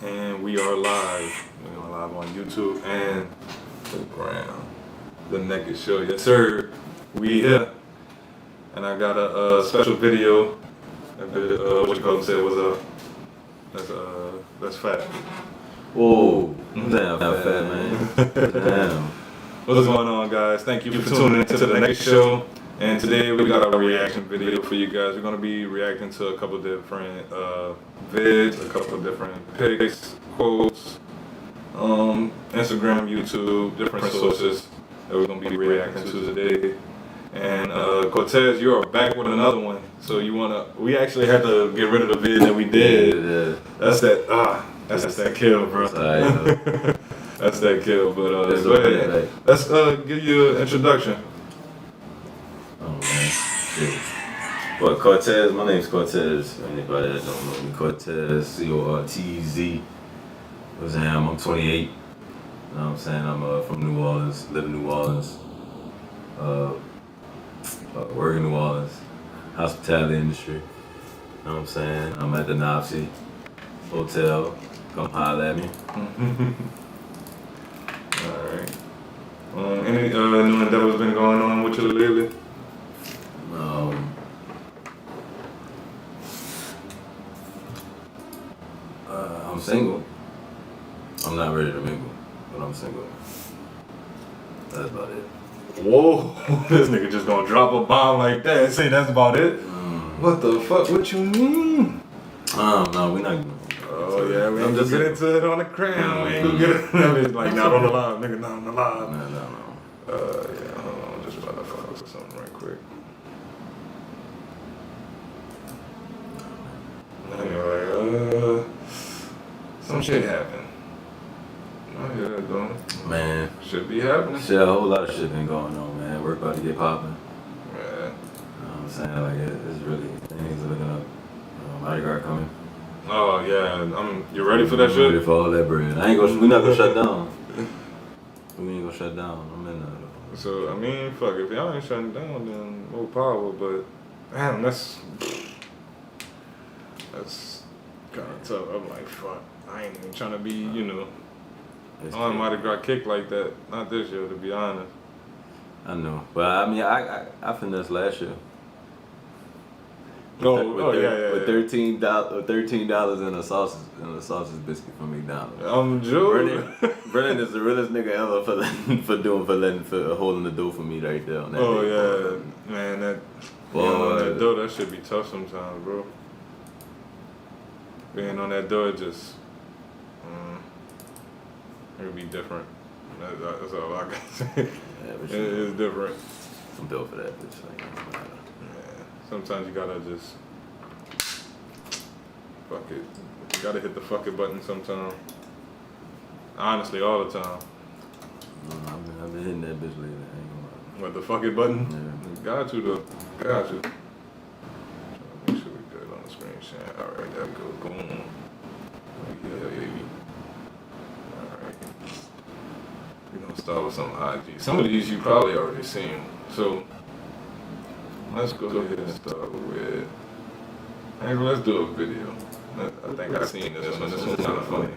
And we are live. We are live on YouTube and the ground. The Naked Show. Yes, sir. We here. And I got a special video. What you call it? Say was that's fat. Whoa. Damn, fat man. Damn. What's going on, guys? Thank you for tuning into the Naked Show. And today we got a reaction video for you guys. We're gonna be reacting to a couple different vids, a couple different pics, quotes, Instagram, YouTube, different sources that we're gonna be reacting to today. And Cortez, you are back with another one. So we actually had to get rid of the vid that we did. Yeah. That's that kill, bro. That's that kill. But go ahead. Let's give you an introduction. Oh man, shit. Well, Cortez, my name's Cortez. Anybody that don't know me, Cortez, C-O-R-T-Z. I'm 28. You know what I'm saying? I'm from New Orleans, live in New Orleans. Work in New Orleans, hospitality industry. You know what I'm saying? I'm at the Nopsy Hotel. Come holler at me. Alright. Any new endeavors been going on with you lately? I'm single. I'm not ready to mingle, but I'm single. That's about it. Whoa, this nigga just gonna drop a bomb like that and say that's about it? What the fuck? What you mean? No, we're not. Oh yeah, we ain't just get into it on the crown. We ain't gonna get it. I mean, like not on the live, nigga, not on the live. No. Yeah, hold on, I'm just about to focus on something right quick. Anyway, some shit happened. Oh yeah, that's going. Man. Should be happening. Shit, a whole lot of shit been going on, man. We're about to get popping. Yeah. You know what I'm saying? Like, it's really, things are looking up. Mardi Gras coming. Oh yeah, you ready for that shit? Ready for all that bread. We're not gonna shut down. We ain't gonna shut down. I'm in there though. So, I mean, fuck, if y'all ain't shutting down, then more power, but damn, that's kind of tough. I'm like, fuck, I ain't even trying to be, on Mardi Gras kick like that. Not this year, to be honest. I know, but I mean, I finessed last year. Yeah. With $13 and a sausage biscuit from McDonald's. I'm Joe. Brennan is the realest nigga ever for holding the door for me right there on that. Oh day. yeah, man, that door, that should be tough sometimes, bro. Being on that door, just it would be different. That's all I can say. Yeah, It's different. I'm built for that bitch. Yeah. Sometimes you gotta just fuck it. You gotta hit the fuck it button sometimes. Honestly, all the time. I've been hitting that bitch lately. I ain't gonna lie. What, the fuck it button? Yeah. Got you though. Got you. Make sure we good on the screen share. Alright, there we go. Boom. Yeah, baby. Alright. We're gonna start with some IG. Some of these you probably already seen. So let's go ahead and start with. Let's do a video. I think I've seen this one. This one's kind of funny.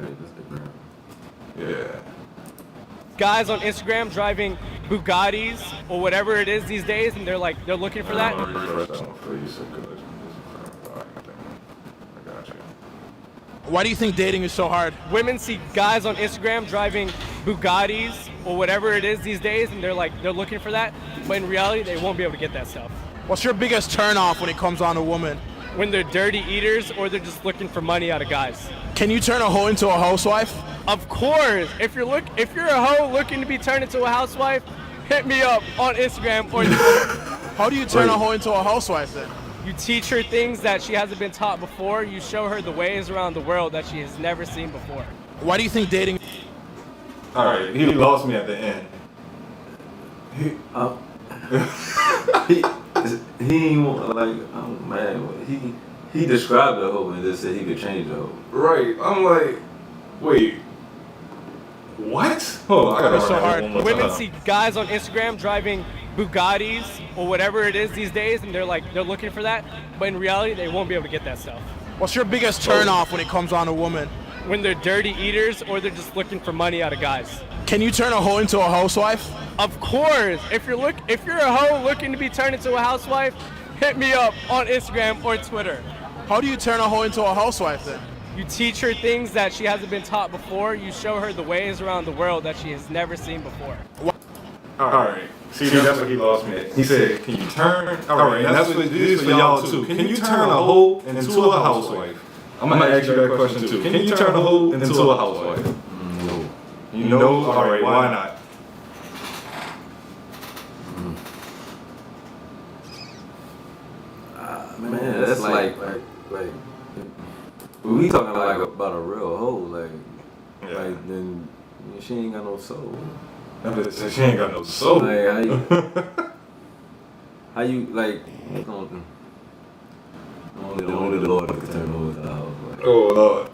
Yeah. Guys on Instagram driving Bugattis or whatever it is these days, and they're looking for that. I got you. Why do you think dating is so hard? Women see guys on Instagram driving Bugattis or whatever it is these days, and they're looking for that, but in reality they won't be able to get that stuff. What's your biggest turnoff when it comes on a woman? When they're dirty eaters or they're just looking for money out of guys. Can you turn a hoe into a housewife? Of course. If you're a hoe looking to be turned into a housewife, hit me up on Instagram or How do you turn a hoe into a housewife then? you teach her things that she hasn't been taught before. You show her the ways around the world that she has never seen before. Why do you think dating? All right, he lost me at the end. He ain't want, like, oh man, he described the hoe and just said he could change the hoe. Right, I'm like, wait, what? Hold on, I gotta It's so run that hard. one more Women time. see guys on Instagram driving Bugattis or whatever it is these days, and they're looking for that, but in reality they won't be able to get that stuff. What's your biggest turnoff when it comes on a woman? when they're dirty eaters or they're just looking for money out of guys. Can you turn a hoe into a housewife? Of course, if you're a hoe looking to be turned into a housewife, hit me up on Instagram or Twitter. How do you turn a hoe into a housewife then? You teach her things that she hasn't been taught before. You show her the ways around the world that she has never seen before. All right. See, that's what he lost me at. He said, can you turn? All right, and that's what this is for y'all too. Can you turn a hoe into a housewife? I'm gonna ask you that question too. Can you turn a hoe into a housewife? No. You know? All right, why not? Man, that's like we talking like about a real hoe, like then she ain't got no soul. She ain't got no soul. Like how you like? Only the Lord can turn hoes into a house. Like. Oh Lord.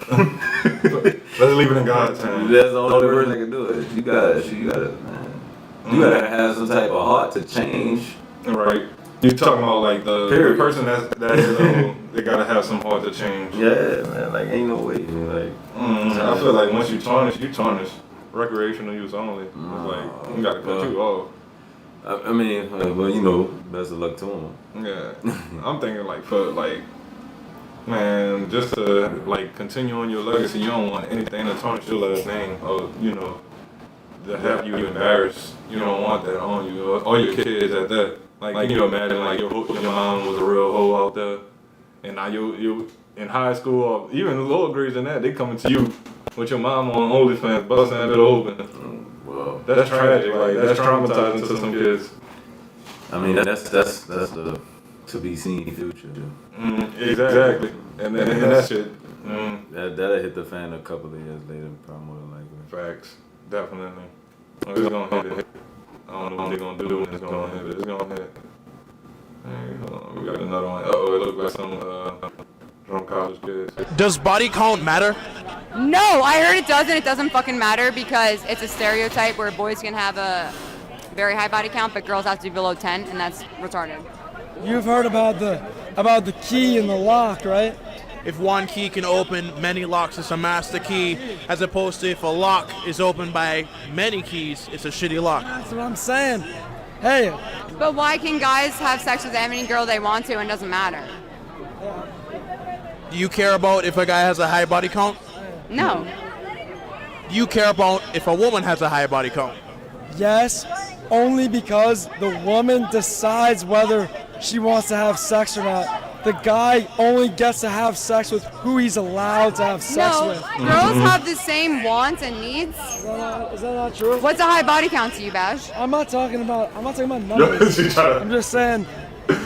Let's leave it in God's hands. That's the only person that can do it. You gotta, man. You gotta have some type of heart to change. Right. You talking about like the person that is they gotta have some heart to change. Yeah, man. Like ain't no way. Like I feel like once you tarnish. Recreational use only. It's like you gotta cut you off. I mean, well, you know, best of luck to him. Yeah. I'm thinking like for like, man, just to like continue on your legacy. You don't want anything to tarnish your last name, or you know, to have you embarrassed. You don't want that on you, or your kids at that. Like, can you imagine like your mom was a real hoe out there, and now you in high school or even lower grades than that, they coming to you with your mom on OnlyFans, busting that bit open. Well, that's tragic. Like that's traumatizing to some kids. I mean, that's the to be seen future. Exactly. And that shit. That'll hit the fan a couple of years later, probably more than likely. Facts, definitely. It's gonna hit it. I don't know what they're gonna do when it's gonna hit, but it's gonna hit. Hey, hold on. We got another one. Oh, it looks like some drunk college kids. Does body count matter? No, I heard it doesn't. It doesn't fucking matter because it's a stereotype where boys can have a very high body count, but girls have to be below 10, and that's retarded. You've heard about the key and the lock, right? If one key can open many locks, it's a master key, as opposed to if a lock is opened by many keys, it's a shitty lock. That's what I'm saying. Hey. But why can guys have sex with any girl they want to and it doesn't matter? Do you care about if a guy has a high body count? No. Do you care about if a woman has a high body count? Yes, only because the woman decides whether she wants to have sex or not. The guy only gets to have sex with who he's allowed to have sex with. Girls have the same wants and needs. Is that not true? What's a high body count to you, Bash? I'm not talking about numbers. I'm just saying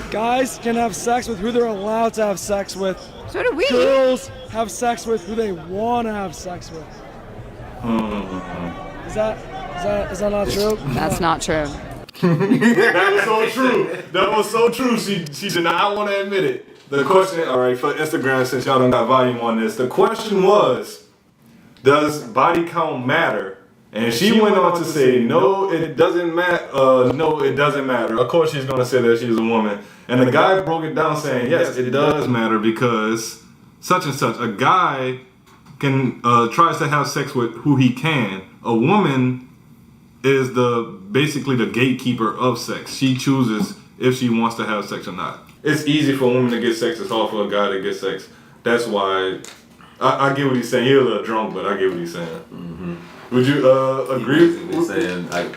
guys can have sex with who they're allowed to have sex with. So do we. Girls have sex with who they want to have sex with. Is that not true? That's not true. That was so true. That was so true. She did not want to admit it. The question, all right, for Instagram, since y'all don't got volume on this, the question was, does body count matter? And she went on to say, no, it doesn't matter. No, it doesn't matter. Of course, she's gonna say that she's a woman. And the guy broke it down saying, yes, it does matter because such and such. A guy can tries to have sex with who he can. A woman is basically the gatekeeper of sex. She chooses if she wants to have sex or not. It's easy for a woman to get sex. It's hard for a guy to get sex. That's why I get what he's saying. He's a little drunk, but I get what he's saying. Mm-hmm. Would you agree? He's saying I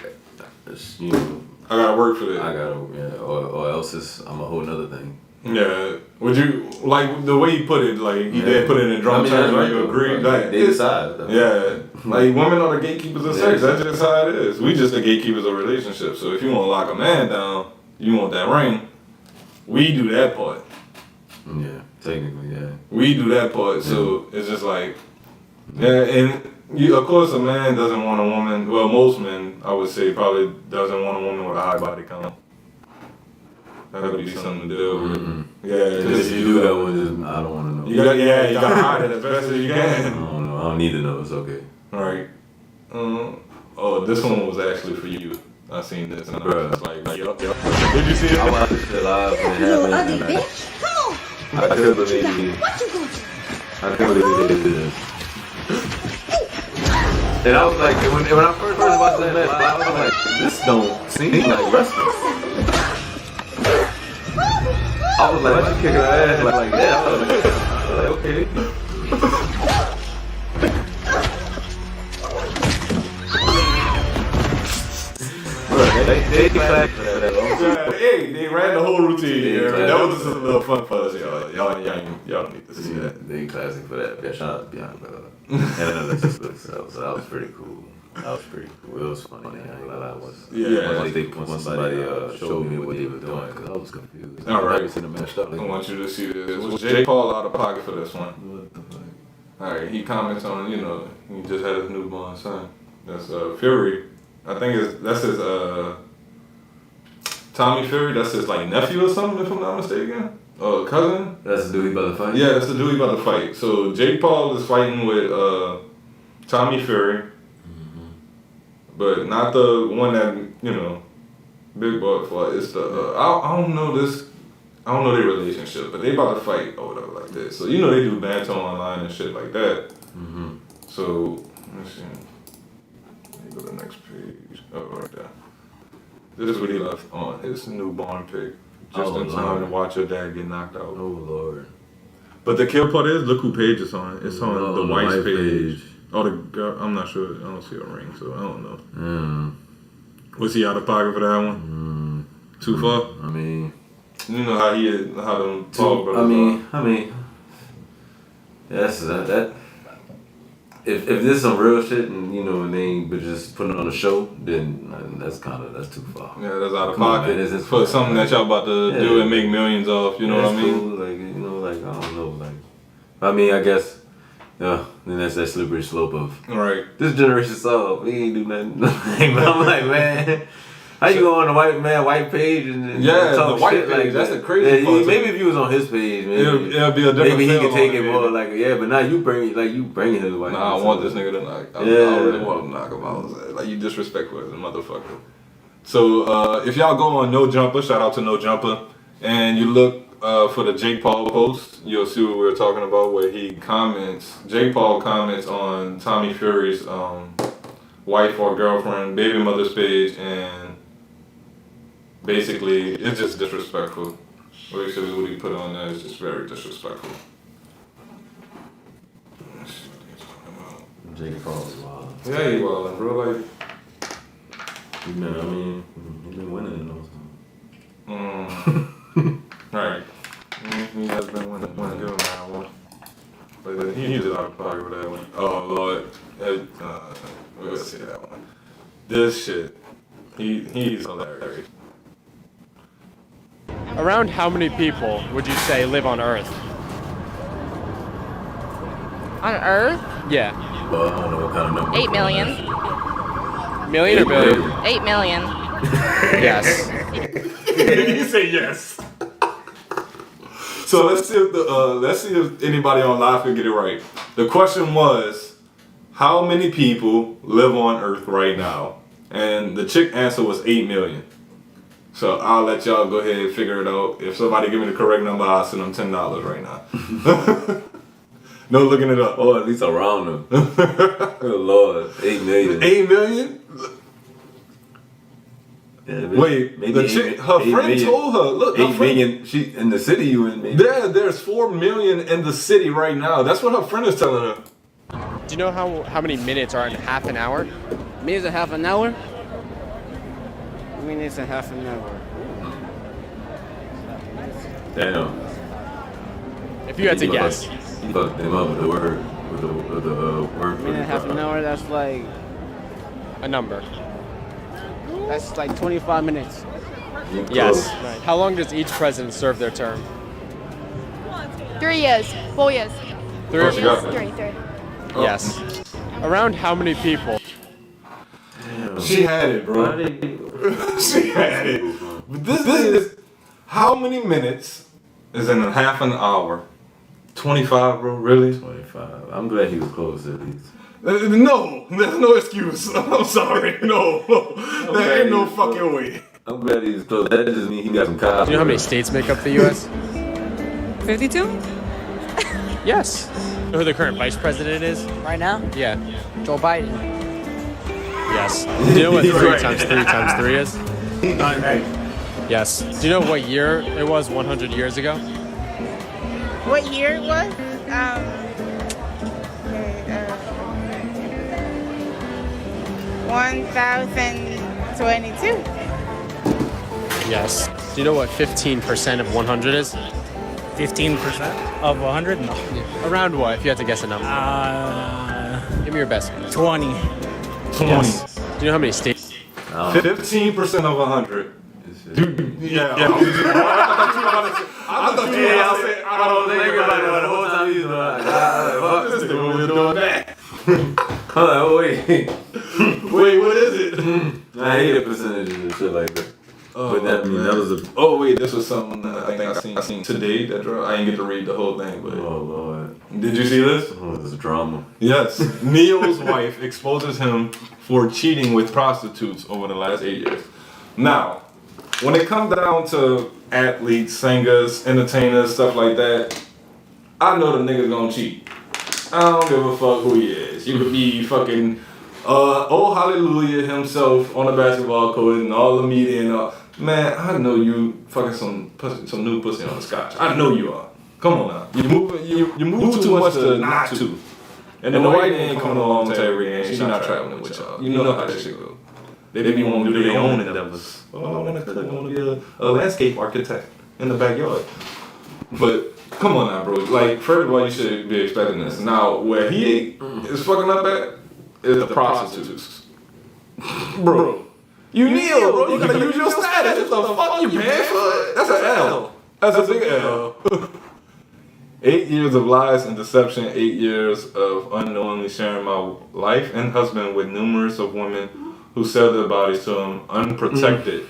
gotta work for that. I gotta, or else I'm a whole nother thing. Yeah. Would you like the way he put it? Like he did put it in drunk terms. Like you agree? Like they decide. Yeah. Like women are the gatekeepers of sex. That's just how it is. We just the gatekeepers of relationships. So if you want to lock a man down, you want that ring. We do that part. Yeah, technically, yeah. We do that part. So it's just like, and of course a man doesn't want a woman. Well, most men, I would say, probably doesn't want a woman with a high body count. That would be something to deal with. Mm-hmm. Yeah, because if you do that one, I don't want to know. You gotta hide it as best as you can. I don't know. I don't need to know. It's okay. Right. Oh, this one was actually for you. I seen this and I was just like, yup. Did you see it? I watched it live and it happened. I couldn't believe it. I couldn't believe it. And I was like, when I first watched that match, I was like, this don't seem like wrestling. I was like, why you kick her ass like that? I was like, okay. They ran the whole routine. That was just a little fun for us, y'all. Y'all need to see that. They classic for that. Yeah, shout out to Bianca. And so that was pretty cool. That was pretty cool. It was funny. Once somebody showed me what they were doing, because I was confused. All right. I I want you to see this. Was Jake Paul out of pocket for this one? What the fuck? All right. He comments on, he just had his newborn son. That's Fury. I think that's his Tommy Fury. That's his like nephew or something, if I'm not mistaken. Cousin. That's the dude he about to fight? Yeah, that's the dude he about to fight. So Jake Paul is fighting with Tommy Fury. But not the one that, Big Boy fought. It's the, I don't know their relationship, but they about to fight or whatever like this. So, they do banter online and shit like that. Mm-hmm. So, let me see. Let me go to the next page. Oh, right there. This is what he left on his newborn pic. Just in time to watch your dad get knocked out. Oh, Lord. But the kill part is, look who page it's on. It's on the wife's page. Oh, the girl, I'm not sure. I don't see a ring, so I don't know. Was he out of pocket for that one? Too far? I mean, you know how he is, how them tall brothers I mean, that's that. If this is some real shit and and they ain't but just putting on a show, then that's too far. Yeah, that's out of pocket. Man, for something that y'all about to do and make millions off. You know what I mean? Cool. Like I don't know. Like, I mean, I guess. Yeah, then that's that slippery slope of this generation soft. We ain't do nothing. But I'm like, man, how you go on the white page and talk the white shit page? Like that's that? the crazy part. Maybe if you was on his page, maybe it'll be a different. Maybe he could take it more like but now you bring his white. Nah, I want this nigga to knock. I really want him to knock him out. Like you disrespectful as a motherfucker. So if y'all go on No Jumper, shout out to No Jumper, and you look. For the Jake Paul post, you'll see what we were talking about where Jake Paul comments on Tommy Fury's wife or girlfriend, baby mother's page, and basically it's just disrespectful. Basically what he put on there is just very disrespectful. Jake Paul's wild. Yeah, he wild, bro. Like, he's been winning in those. Right. He has been winning. Give him that one. But he just out of pocket with that one. Oh, Lord. We'll see that one. This shit. He's hilarious. Around how many people would you say live on Earth? On Earth? Yeah. Well, I don't know what kind of number. 8 million. Million or billion? 8 million. Yes. You say yes. So let's see if anybody on live can get it right. The question was, how many people live on Earth right now? And the chick answer was 8 million. So I'll let y'all go ahead and figure it out. If somebody give me the correct number, I'll send them $10 right now. No looking it up. Or at least around them. Good Lord, 8 million. 8 million? Yeah, wait, the chick, her friend told her, look, 8 million. She in the city you in? Maybe. There's 4 million in the city right now. That's what her friend is telling her. Do you know how many minutes are in half an hour? Minutes and half an hour? Minutes and half an hour. Damn. If you had to guess. You fucked them up with the word. With the word. Minute and half an hour, that's like. A number. That's like 25 minutes. Yes. Right. How long does each president serve their term? 3 years. 4 years. 3 or 4? 3. Oh. Yes. Around how many people? Damn. She had it, bro. She had it. But this is how many minutes is in a half an hour? 25, bro. Really? 25. I'm glad he was close at least. No, there's no excuse. I'm sorry. No, there ain't no fucking way. I'm glad he was close. That just means he got some cops. Do you know how many states make up the U.S.? 52? Yes. You know who the current vice president is? Right now? Yeah. Joe Biden. Yes. Do you know what 3 times 3 times 3 is? Yes. Do you know what year it was 100 years ago? What year it was? 1022. Yes. Do you know what 15% of 100 is? 15% of 100? No. Around what, if you had to guess a number? Give me your best guess. 20. Yes. Do you know how many states? 15% of 100. Dude, yeah. I thought you were saying, I don't think about it the whole time you fuck this nigga, we're doing that. Wait. Wait, what is it? I hate the percentages and shit like that. But that, that was a. Oh wait, this was something that I think I seen today. That drama. I didn't get to read the whole thing, but Oh Lord. Did you see this? Oh, this is drama. Yes. Neo's wife exposes him for cheating with prostitutes over the last 8 years. Now, when it comes down to athletes, singers, entertainers, stuff like that, I know the nigga's gonna cheat. I don't give a fuck who he is. You could be fucking oh hallelujah himself on the basketball court and all the media and all. Man, I know you fucking some new pussy on the scotch. I know you are. Come on now. You move too much to not to. And the white ain't coming along to every game. She's not traveling with y'all. You know how that shit go. They be want to do their own endeavors. Oh, I want to cook. I want to be a landscape architect in the backyard. But come on now, bro. Like, first of all, you should be expecting this. Now, where he is fucking up at is the prostitutes. Bro. You Neo, bro. You gotta use your status. What the fuck you paying for? That's an L. That's a big L. 8 years of lies and deception, 8 years of unknowingly sharing my life and husband with numerous of women who sell their bodies to him unprotected.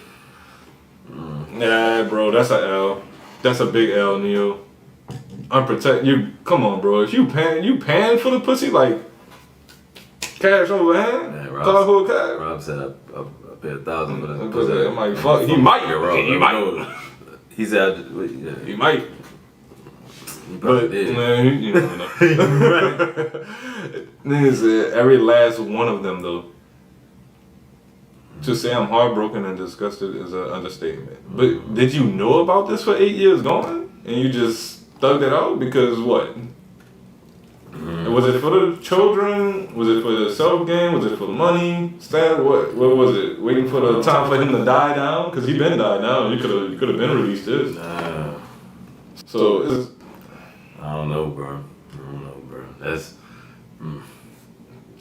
Nah, bro, that's a L. That's a big L, Neo. Unprotected. You come on, bro. If you paying for the pussy like cash over hand. Man, Rob said I paid $1,000 for this pussy. He might fuck. He might. He might. He said he might. But man, you don't know. Nigga said every last one of them though. To say I'm heartbroken and disgusted is an understatement. But did you know about this for 8 years going? And you just thugged it out? Because what? Was it for the children? Was it for the self-gain? Was it for the money? What was it? Waiting for the time for him to die down? Because he been died down. You could have been released this. So it's... I don't know, bro. That's...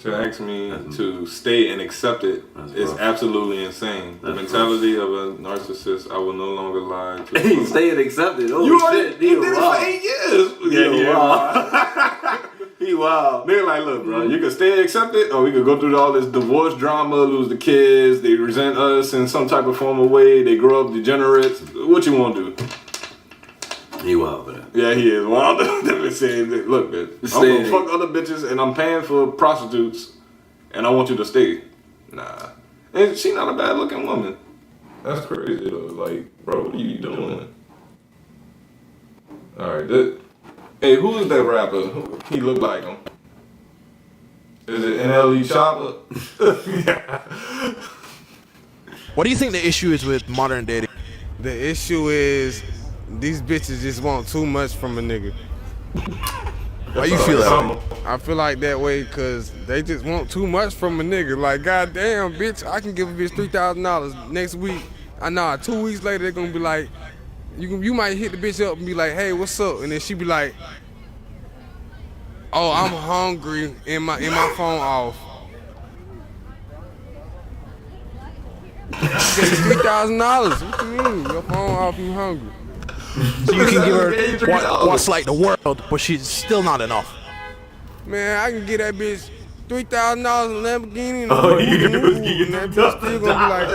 To ask me to stay and accept it is absolutely insane. The mentality of a narcissist, I will no longer lie to. Hey, stay and accept it. Oh, you shit. You did it for 8 years. Yeah. Wow. He wild. They're like, look, bro, you can stay and accept it, or we could go through all this divorce drama, lose the kids, they resent us in some type of form of way, they grow up degenerates. What you want to do? He wild for that. Yeah, he is wild. They're saying, look, man, I'm gonna fuck other bitches and I'm paying for prostitutes and I want you to stay. Nah. And she not a bad looking woman. That's crazy though. Like, bro, what are you doing? Alright, hey, who is that rapper? He look like him. Is it NLE Chopper? Yeah. What do you think the issue is with modern dating? The issue is these bitches just want too much from a nigga. Why you feel that? I feel like that way because they just want too much from a nigga. Like, goddamn, bitch, I can give a bitch $3,000 next week. I know 2 weeks later they're gonna be like, you might hit the bitch up and be like, hey, what's up? And then she be like, oh, I'm hungry and my phone off. $3,000. What you mean? Your phone off, you hungry. So you can give her what's like the world, but she's still not enough. Man, I can get that bitch $3,000 in a Lamborghini. Oh, you can that bitch still gonna be like,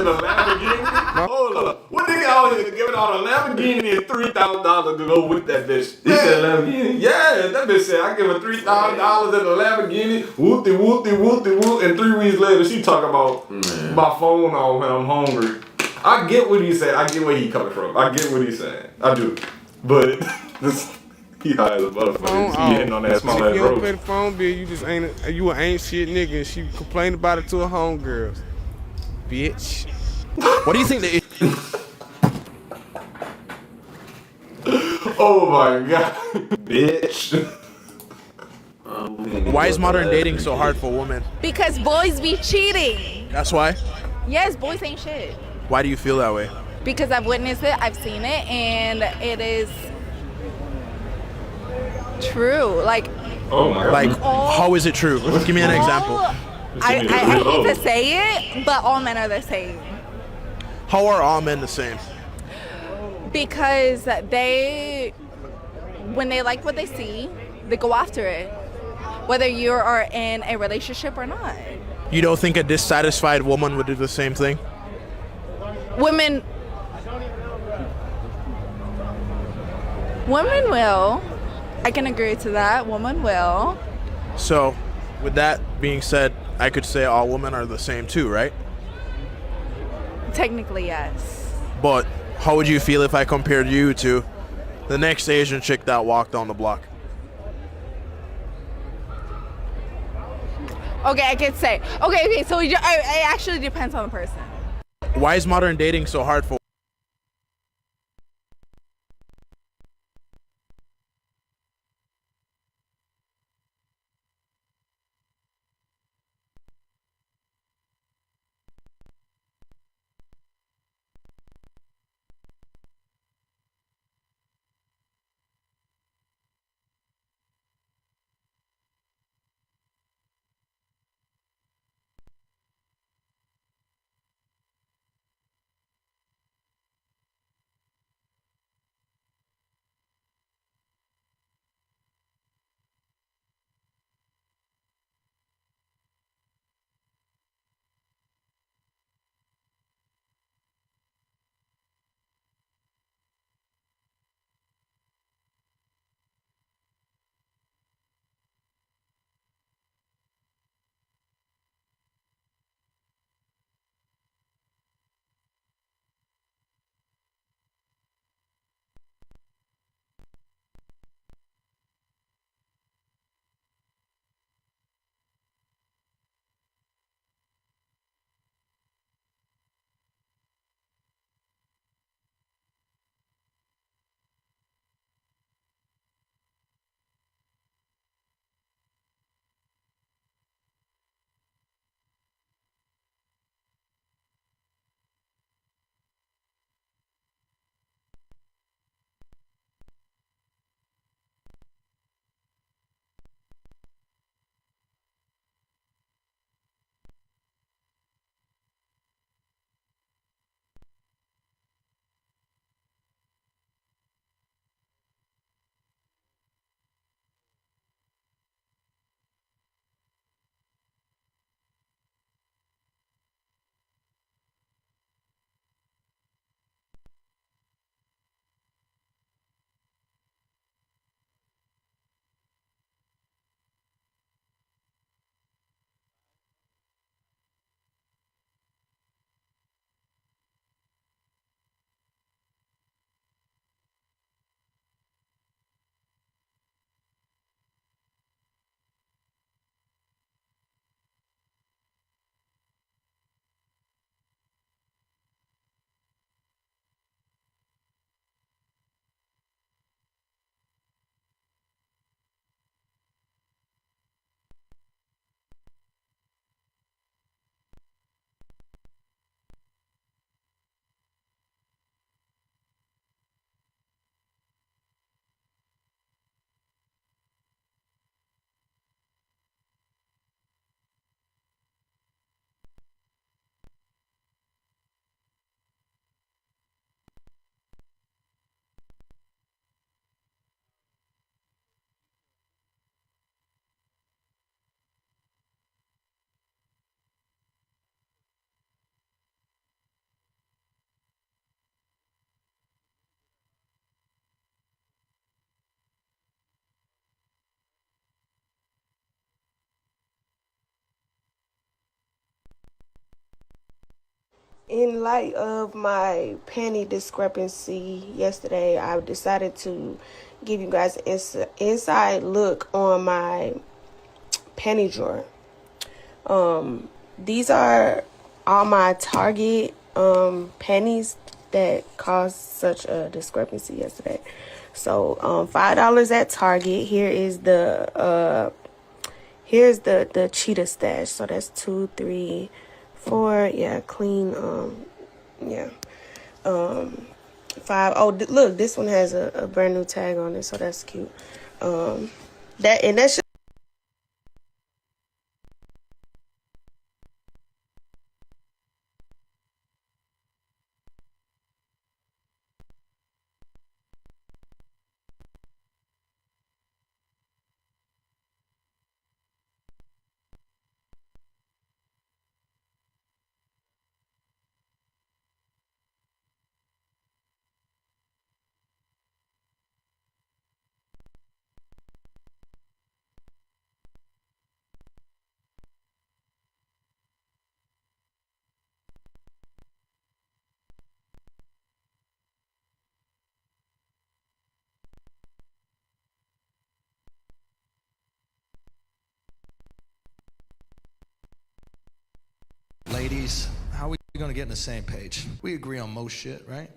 hold up. What nigga out here giving out a Lamborghini and $3,000 to go with that bitch? He said Lamborghini? Yeah, that bitch said I give her $3,000 in a Lamborghini, whoopty whoopty whoopty whoop, and 3 weeks later she talk about my phone off and I'm hungry. I get what he said. I get where he coming from. I get what he's saying. I do. But He high as a motherfucker. He hitting on that small If ass you don't road. pay the phone bill, you just you an ain't shit nigga, and she complained about it to her homegirls. Bitch. What do you think the Oh my god, bitch. Why is modern dating so hard for women? Because boys be cheating. That's why. Yes, boys ain't shit. Why do you feel that way? Because I've witnessed it, I've seen it, and it is true. Like, Oh my god. Like, how is it true? Give me an example. I hate to say it, but all men are the same. How are all men the same? Because they, when they like what they see, they go after it. Whether you are in a relationship or not. You don't think a dissatisfied woman would do the same thing? Women will. I can agree to that. Women will. So, with that being said, I could say all women are the same too, right? Technically, yes. But how would you feel if I compared you to the next Asian chick that walked down the block? Okay, I could say. Okay, so it actually depends on the person. Why is modern dating so hard for In light of my panty discrepancy yesterday, I decided to give you guys an inside look on my panty drawer. These are all my Target panties that caused such a discrepancy yesterday. So $5 at Target. Here's the cheetah stash. So that's 2, 3, 4. Yeah, clean. Yeah. 5. Oh, look, this one has a brand new tag on it, so that's cute. That's Ladies, how are we going to get on the same page? We agree on most shit, right?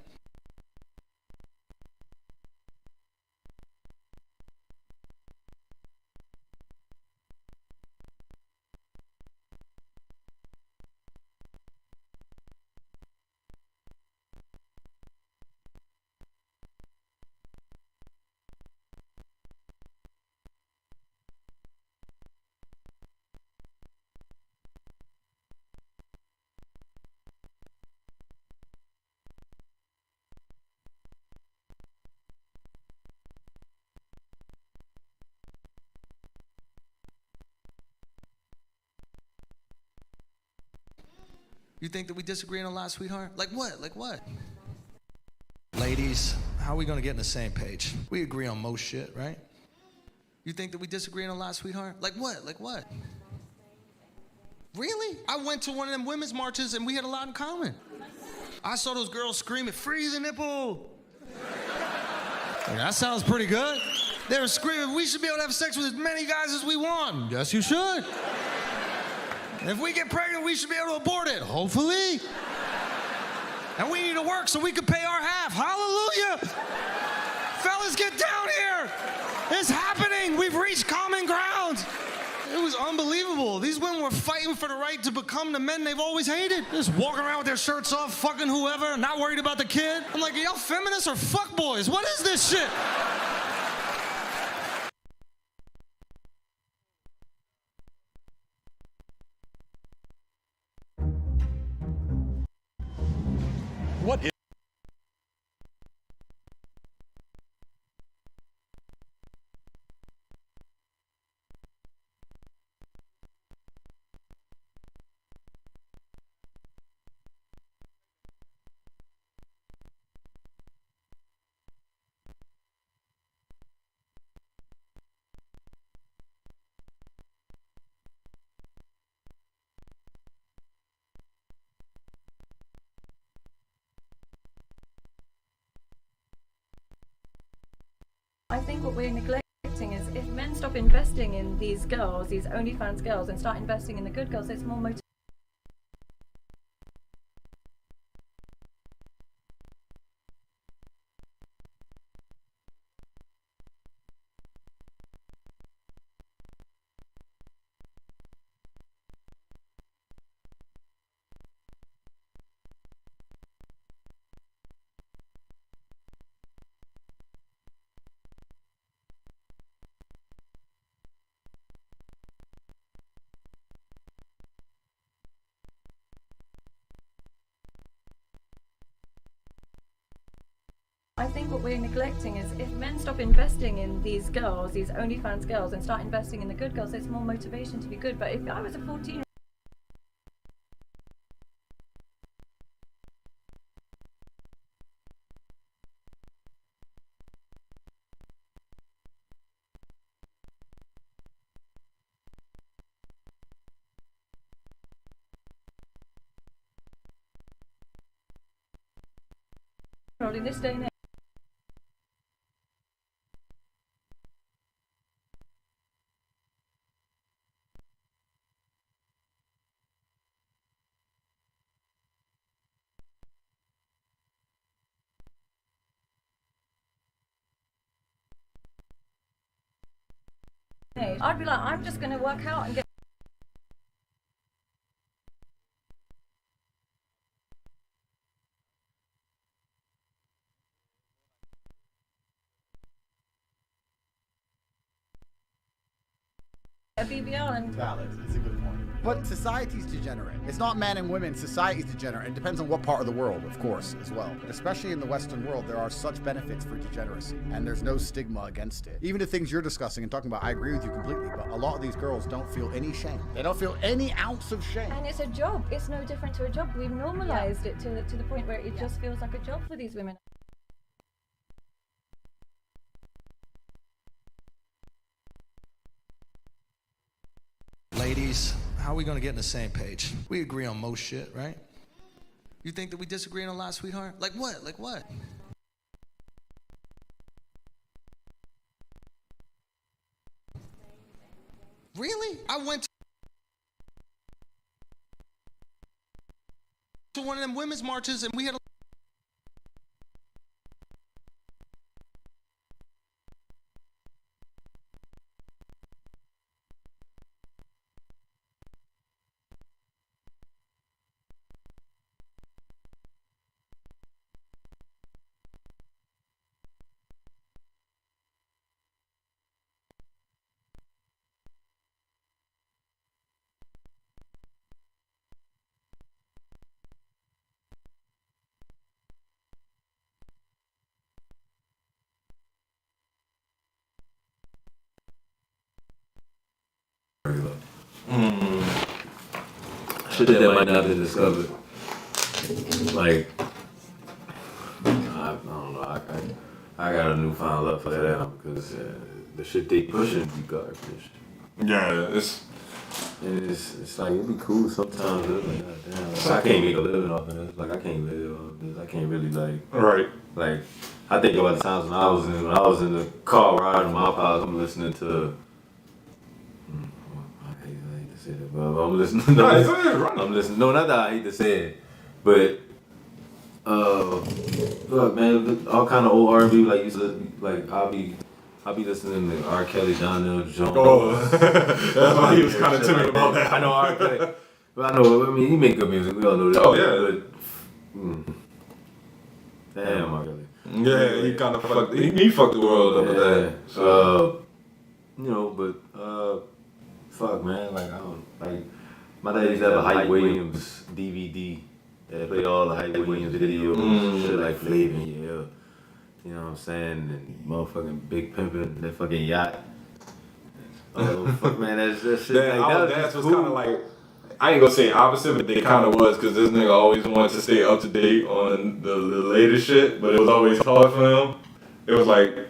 You think that we disagree on a lot, sweetheart? Like what? Like what? Ladies, how are we going to get on the same page? We agree on most shit, right? You think that we disagree on a lot, sweetheart? Like what? Like what? Really? I went to one of them women's marches and we had a lot in common. I saw those girls screaming, "Free the nipple." Yeah, that sounds pretty good. They were screaming, "We should be able to have sex with as many guys as we want." Yes, you should. If we get pregnant, we should be able to abort it, hopefully. And we need to work so we can pay our half. Hallelujah! Fellas, get down here! It's happening! We've reached common ground! It was unbelievable. These women were fighting for the right to become the men they've always hated. Just walking around with their shirts off, fucking whoever, not worried about the kid. I'm like, are y'all feminists or fuckboys? What is this shit? What is I think what we're neglecting is if men stop investing in these girls, these OnlyFans girls, and start investing in the good girls, it's more motivation. I think what we're neglecting is if men stop investing in these girls, these OnlyFans girls, and start investing in the good girls, it's more motivation to be good. But if I was a 14 world in this day and age, I'd be like, I'm just going to work out and get. A BBL and valid. It's a good point. But society's degenerate. It's not men and women. Society's degenerate. It depends on what part of the world, of course, as well. Especially in the Western world, there are such benefits for degeneracy, and there's no stigma against it. Even the things you're discussing and talking about, I agree with you completely. But a lot of these girls don't feel any shame. They don't feel any ounce of shame. And it's a job. It's no different to a job. We've normalized it to the point where it just feels like a job for these women. Ladies, how are we gonna get on the same page? We agree on most shit, right? You think that we disagree on a lot, sweetheart? Like what? Like what? Really? I went to one of them women's marches and we had a Shit that might not have been discovered. Like, I don't know. I got a newfound love for that album because the shit they pushing be garbage. Yeah, it's like it'd be cool sometimes. Like, goddamn, like, I can't make a living off of this. Like I can't live off of this. I can't really like I think about the times when I was in the car riding my house, I'm listening to. I hate to say that, but I'm listening. I'm listening. No, not that I hate to say it, but look, man, all kind of old R&B like I'll be listening to R. Kelly, Donnell Jones. Oh, that's why he was kind of timid about that. I know R. Kelly, but I know. I mean, he make good music. We all know that. Oh yeah. But, damn, R. Kelly. Yeah, he kind of fucked. He fucked the world up with that. So, fuck, man. Like I don't like. My dad used to have a Hype Williams DVD that played all the Hype Williams videos, shit like Flavor in Your Ear. You know what I'm saying? And motherfucking Big Pimpin', that fucking yacht. Oh fuck, man, that shit. That, like, that was kind of like. I ain't gonna say opposite, but they kind of was, because this nigga always wanted to stay up to date on the latest shit, but it was always hard for him. It was like,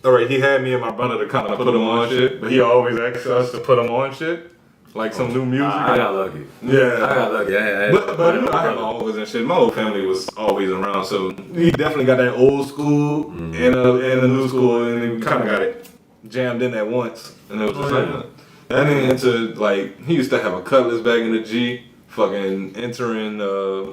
alright, he had me and my brother to kind of put him on shit, but he always asked us to put him on shit, like some new music. I got lucky. Yeah. I got lucky. But you know, I had my uncles and shit. My whole family was always around, so he definitely got that old school and a new school, and he kind of got it jammed in at once, and it was just like. And then into, like, he used to have a Cutlass back in the G, fucking entering,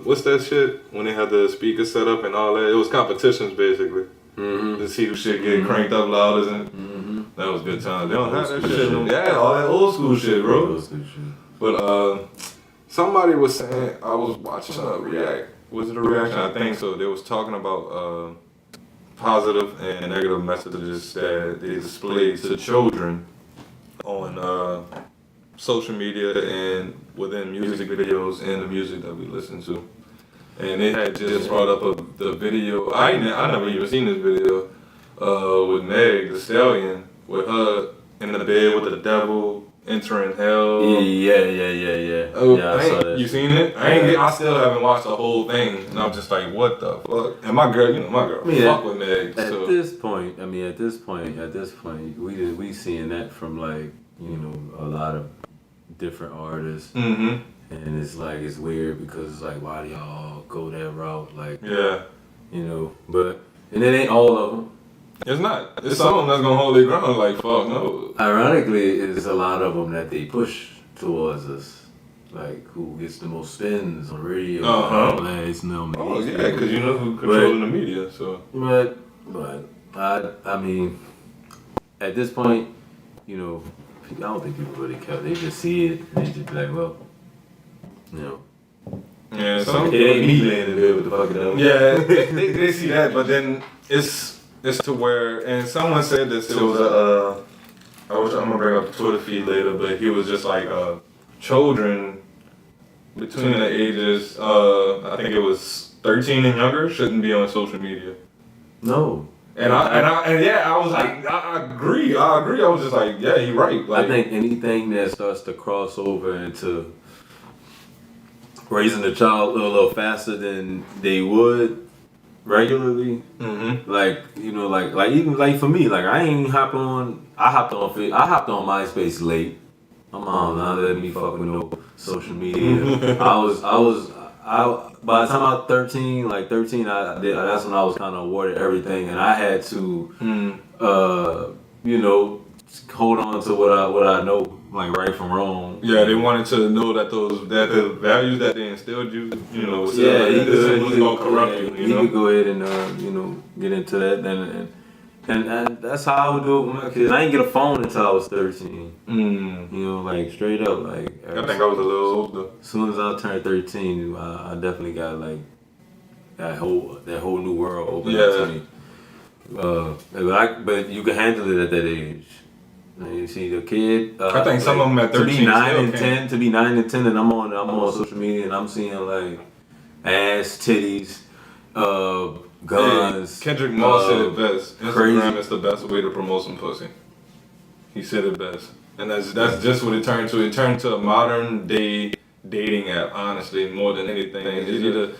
what's that shit? When they had the speaker set up and all that. It was competitions, basically. To see who shit get cranked up louder than. That was good time. They don't have that shit. Yeah, all that old school shit, bro. But, somebody was saying, I was watching React. Was it a reaction? I think so. They was talking about, positive and negative messages that they displayed to children on social media and within music videos and the music that we listen to. And they had just brought up the video. I never even seen this video with Meg Thee Stallion, with her in the bed with the devil entering hell. Yeah. Oh, Yeah, I saw that. You seen it? I still haven't watched the whole thing, and I'm just like, what the fuck? And my girl, fuck with Meg. At this point, we seeing that from like, a lot of different artists. And it's like, it's weird because it's like, why do y'all go that route? Like, yeah. You know, but and it ain't all of them. It's not. It's some of them that's gonna hold their ground. Like fuck no. Ironically, it's a lot of them that they push towards us. Like who gets the most spins on radio? Uh-huh. Like, no, Oh yeah, because you know who's controlling the media. So. But I mean, at this point, you know, I don't think people really care. They just see it and they just be like, well, you know. Yeah, it ain't me laying in bed with the fucking dog. Yeah, they see that, but then it's to where, and someone said this. It was I'm gonna bring up the Twitter feed later, but he was just like children between the ages, I think it was 13 and younger, shouldn't be on social media. No. And I was like, I agree. I was just like, yeah, you're right. Like, I think anything that starts to cross over into raising a child a little faster than they would regularly, like you know, like even like for me, like I hopped on MySpace late. My mom not letting me fuck with no social media. By the time I was 13, that's when I was kind of awarded everything, and I had to, you know, hold on to what I know, like right from wrong. Yeah, they wanted to know that the values that they instilled you know, yeah, it wasn't gonna corrupt you. You could go ahead and you know, get into that then. And that's how I would do it with my kids. I didn't get a phone until I was 13. You know, like straight up. Like I think I was a little older. As soon as I turned 13, I definitely got like that whole new world opened up to me. But you can handle it at that age. You see the kid. I think some of them at 13 to be 9 and 10, and I'm on social media and I'm seeing like ass, titties, guns. Hey, Kendrick Lamar said it best. Instagram is the best way to promote some pussy. He said it best, and that's just what it turned to. It turned to a modern day dating app. Honestly, more than anything, it's either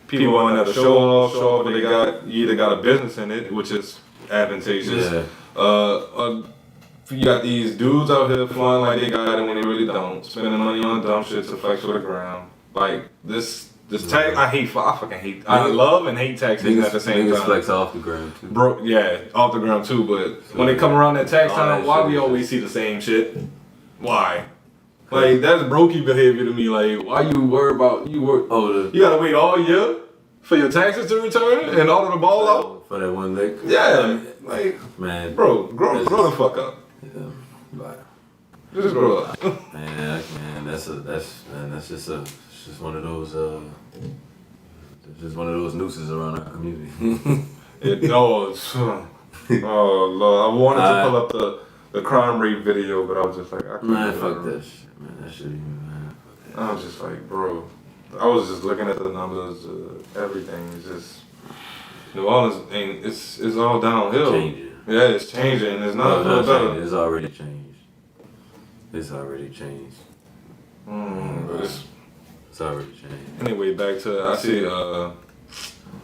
people want to show off, but you either got a business in it, which is advantageous. You got these dudes out here flying like they got it when they really don't, spending money on dumb shit to flex for the ground. Like this tax, I fucking hate. I love and hate taxing at the same time. Flex off the ground too. Bro, yeah, off the ground too. But when they come around that tax time, why we always see the same shit? Why? Like that's brokey behavior to me. Like why you worry about you gotta wait all year for your taxes to return and order the ball out for that one lick. Yeah, like man, bro, grow the fuck up. Yeah, just grow up. Man, that's just one of those just one of those nooses around our community. Oh Lord, I wanted to pull up the crime rate video, but I was just like, I can't. Fuck that shit, man. That shit even, man. I was just like, bro. I was just looking at the numbers, everything is just New Orleans ain't. It's all downhill. Changing. Yeah, it's changing. It's not better. It's already changed. It's already changed. It's already changed. Anyway, back to I see my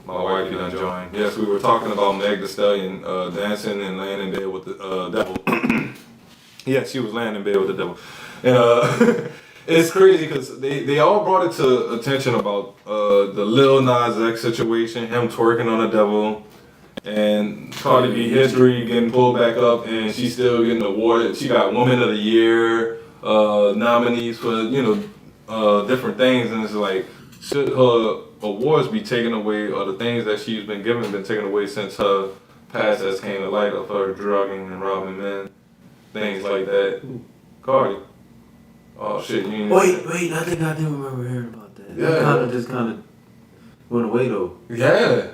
wife done joined. Yes, we were talking about Meg Thee Stallion dancing and laying in bed with the devil. Yeah, she was laying in bed with the devil. And it's crazy because they all brought it to attention about the Lil Nas X situation, him twerking on the devil, and Cardi B history getting pulled back up, and she's still getting awarded. She got Woman of the Year nominees for different things, and it's like, should her awards be taken away, or the things that she's been given been taken away since her past has came to light of her drugging and robbing men, things like that. Cardi. Oh shit! Wait! I think I do remember hearing about that. Yeah, just kind of went away though. Yeah,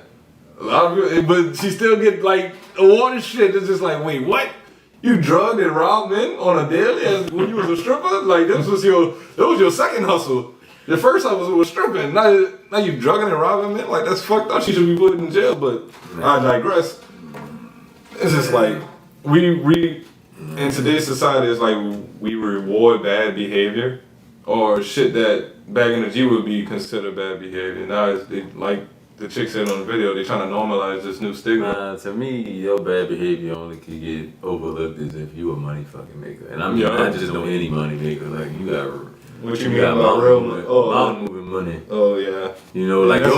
a lot of people, but she still get like awarded shit. It's just like, wait, what? You drugged and robbed men on a daily as when you was a stripper? Like that was your second hustle. Your first hustle was stripping. Now you drugging and robbing men. Like that's fucked up. She should be put in jail. But I digress. It's just like we in today's society, it's like we reward bad behavior or shit that back in the G would be considered bad behavior. Now it's like the chick said on the video, they're trying to normalize this new stigma. To me, your bad behavior only can get overlooked as if you a money fucking maker. And I mean, not just no any money maker. Like you got What you You mean got about real money? mountain moving money. Oh yeah. You know, like That's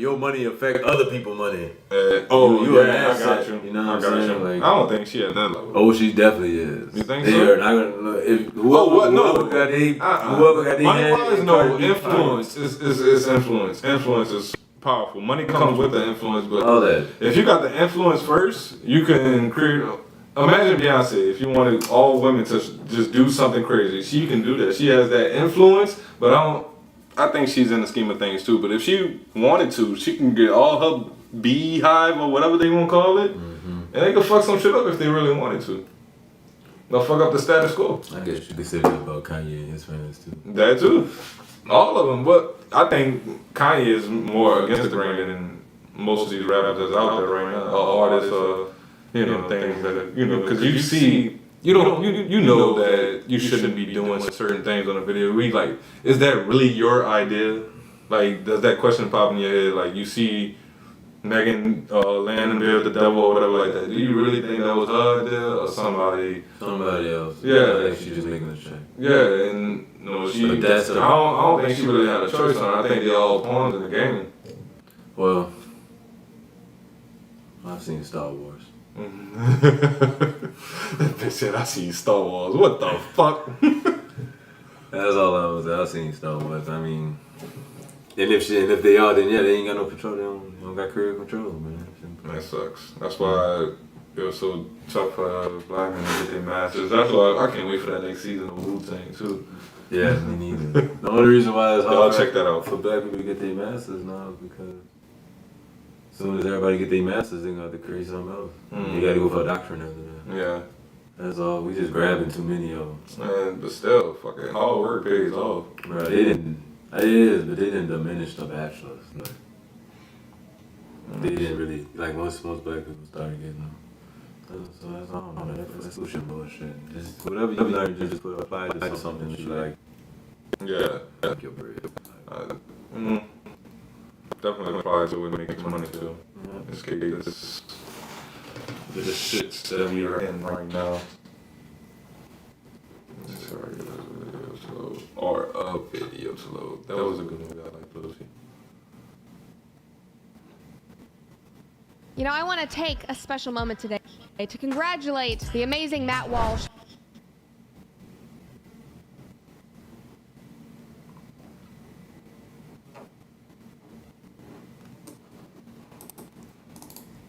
your money affect other people's money. You an I asset, got you. You know what I'm saying? Like, I don't think she at that level. Oh, she definitely is. You think They so? are not gonna. If whoever got their money hand, wise, no. Influence is influence. Influence is powerful. Money comes with the influence, but all that. If you got the influence first, you can create. Imagine Beyonce. If you wanted all women to just do something crazy, she can do that. She has that influence, but I think she's in the scheme of things too. But if she wanted to, she can get all her beehive or whatever they want to call it, and they can fuck some shit up if they really wanted to. They'll fuck up the status quo. I guess you could say that about Kanye and his fans too. That too. All of them, but I think Kanye is more against the grain than most of these rappers that's out there right now. Artists, things that because you see, you know that you shouldn't be doing certain things on a video. Is that really your idea? Like, does that question pop in your head? Like, you see Megan laying in bed with the devil or whatever like that. Do you really think that was her idea or somebody else? Yeah, I think she's just making a check. Yeah, and she. I don't think she really had a choice on it. I think they all pawns in the game. Well, I've seen Star Wars. That bitch said, I seen Star Wars. What the fuck? That's all I was. I've seen Star Wars. I mean, and if they are, then yeah, they ain't got no control. They don't got creative control, man. That sucks. That's why it was so tough for black men to get their masters. That's why I can't wait for that next season of Wu-Tang too. Yeah, me neither. The only reason why it's hard check that out for black people to get their masters now is because as soon as everybody get their masters, they got to create something else. You got to go for a doctrine after that. Yeah. That's all. We just grabbing too many of them. But still, fucking hard work pays off. Right. They didn't. It is, but they didn't diminish the bachelors. Like, they didn't really most black people started getting them. So that's all, man. That's bullshit. Just whatever you learn, just apply it to something that you like. Yeah. Like your bread. Definitely apply to it, make money too. Escape this shit that we are in right now. Sorry, video slow. Or a video slow. That was a good movie. I like Lucy. You know, I want to take a special moment today to congratulate the amazing Matt Walsh.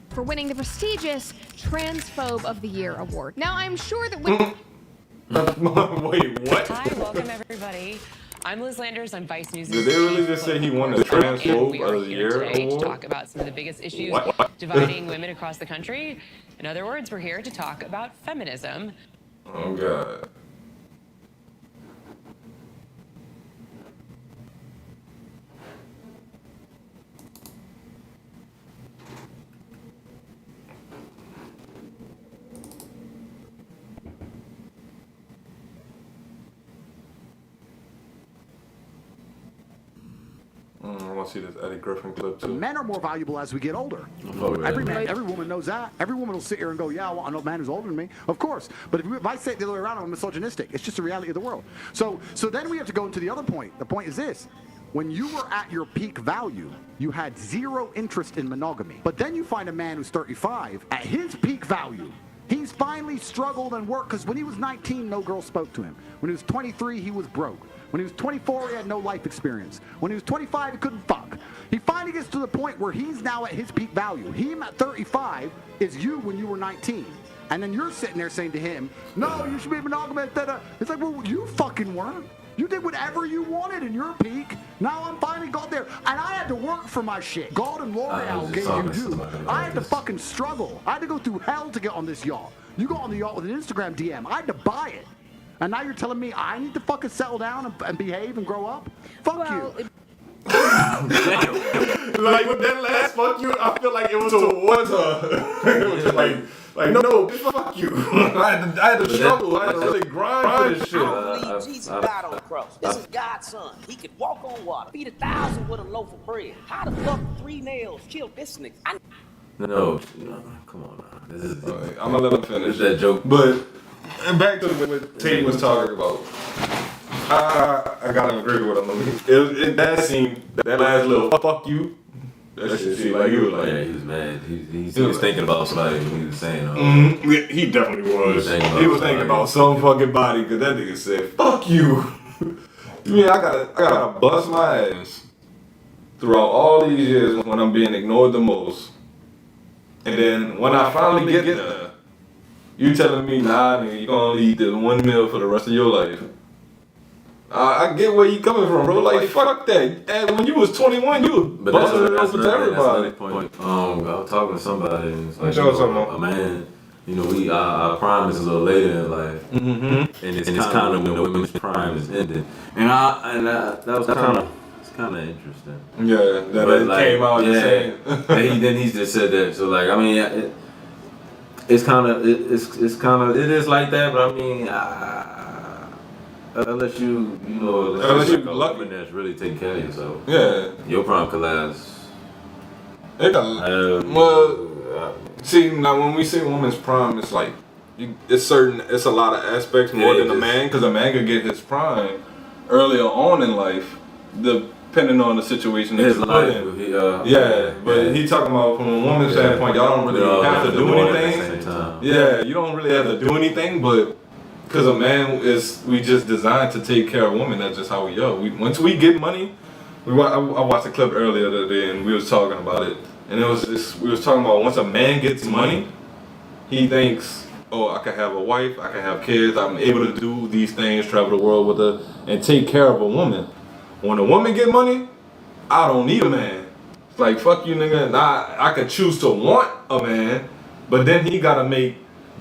For winning the prestigious Transphobe of the Year award. Now, I'm sure that Wait, what? Hi, welcome everybody. I'm Liz Landers. I'm Vice News. Did they really just say he won the Transphobe we are of the here Year today award? to talk about some of the biggest issues dividing women across the country. In other words, we're here to talk about feminism. Oh God. I want to see this Eddie Griffin clip too. Men are more valuable as we get older. Every woman knows that. Every woman will sit here and go, yeah, I want a man who's older than me. Of course. But if I say it the other way around, I'm misogynistic. It's just the reality of the world. So then we have to go into the other point. The point is this. When you were at your peak value, you had zero interest in monogamy. But then you find a man who's 35 at his peak value. He's finally struggled and worked because when he was 19, no girl spoke to him. When he was 23, he was broke. When he was 24, he had no life experience. When he was 25, he couldn't fuck. He finally gets to the point where he's now at his peak value. Him at 35 is you when you were 19. And then you're sitting there saying to him, no, you should be monogamous. It's like, well, you fucking weren't. You did whatever you wanted in your peak. Now I'm finally got there. And I had to work for my shit. God and L'Oreal gave you due. I had to fucking struggle. I had to go through hell to get on this yacht. You got on the yacht with an Instagram DM. I had to buy it. And now you're telling me I need to fucking settle down and behave and grow up? Fuck you. Like with that last fuck you, I feel like it was towards her. It was just like no, bitch, fuck you. I had to struggle. I had to really grind for this shit. I don't believe Jesus died on the cross. This is God's son. He could walk on water, feed 1,000 with a loaf of bread. How the fuck 3 nails killed this nigga? No, come on now. This is I'm gonna let him finish that joke. But back to what Tate was talking about. I gotta agree with him. I mean, that scene, that last little fuck you, that shit seemed like he was like. Yeah, he was mad. He was thinking about somebody when he was saying. Yeah, he definitely was. He was thinking about some fucking body because that nigga said, "Fuck you." You mean I gotta bust my ass throughout all these years when I'm being ignored the most, and then when I finally get there, you telling me, nah, nigga, you gonna only eat this one meal for the rest of your life. I get where you coming from, bro. Like, fuck that. And when you was 21, you was busting it open to everybody. That's point. I was talking to somebody, and it's like, a man, you know, our prime is a little later in life, and it's kind of when the women's prime is ended, and that was kind of. Kind of interesting. Yeah, that it like, came out the same. And then he just said that. So like, I mean, it's kind of it is like that. But I mean, unless you lucky that's really taking care of yourself. Yeah, your prime could last. See now when we say woman's prime, it's like it's a lot of aspects more than a man, because a man could get his prime earlier on in life. Depending on the situation that you're put in. But he talking about from a woman's standpoint, y'all don't really have to do anything. Yeah, you don't really have to do anything, but because a man we just designed to take care of women. That's just how we are. Once we get money, I watched a clip earlier today and we was talking about it. And it was we was talking about once a man gets money, he thinks, oh, I can have a wife, I can have kids, I'm able to do these things, travel the world with her, and take care of a woman. When a woman get money, I don't need a man. It's like, fuck you, nigga. And I could choose to want a man, but then he gotta make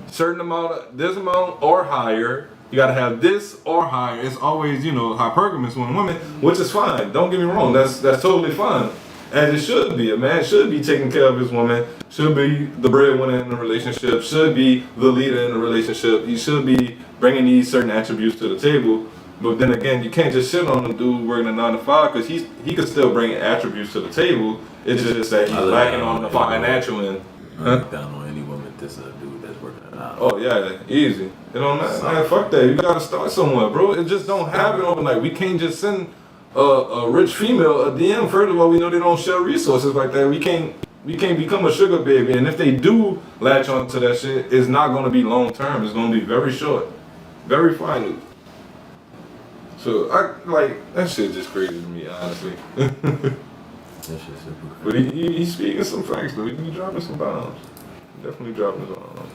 certain amount, this amount or higher. You gotta have this or higher. It's always, hypergamous when women, which is fine. Don't get me wrong. That's totally fine. As it should be. A man should be taking care of his woman, should be the breadwinner in the relationship, should be the leader in the relationship. He should be bringing these certain attributes to the table. But then again, you can't just shit on the dude working a 9 to 5 because he could still bring attributes to the table. It's just that he's lacking on the financial end. Down on any woman that's a dude that's working a 9. Oh yeah, easy. It don't matter. Man, fuck that. You gotta start somewhere, bro. It just don't happen overnight. We can't just send a rich female a DM. First of all, we know they don't share resources like that. We can't become a sugar baby. And if they do latch onto that shit, it's not gonna be long term. It's gonna be very short, very finite. So that shit just crazy to me, honestly. That shit's super crazy. But he's speaking some facts though. He's dropping some bombs. Definitely dropping his bombs.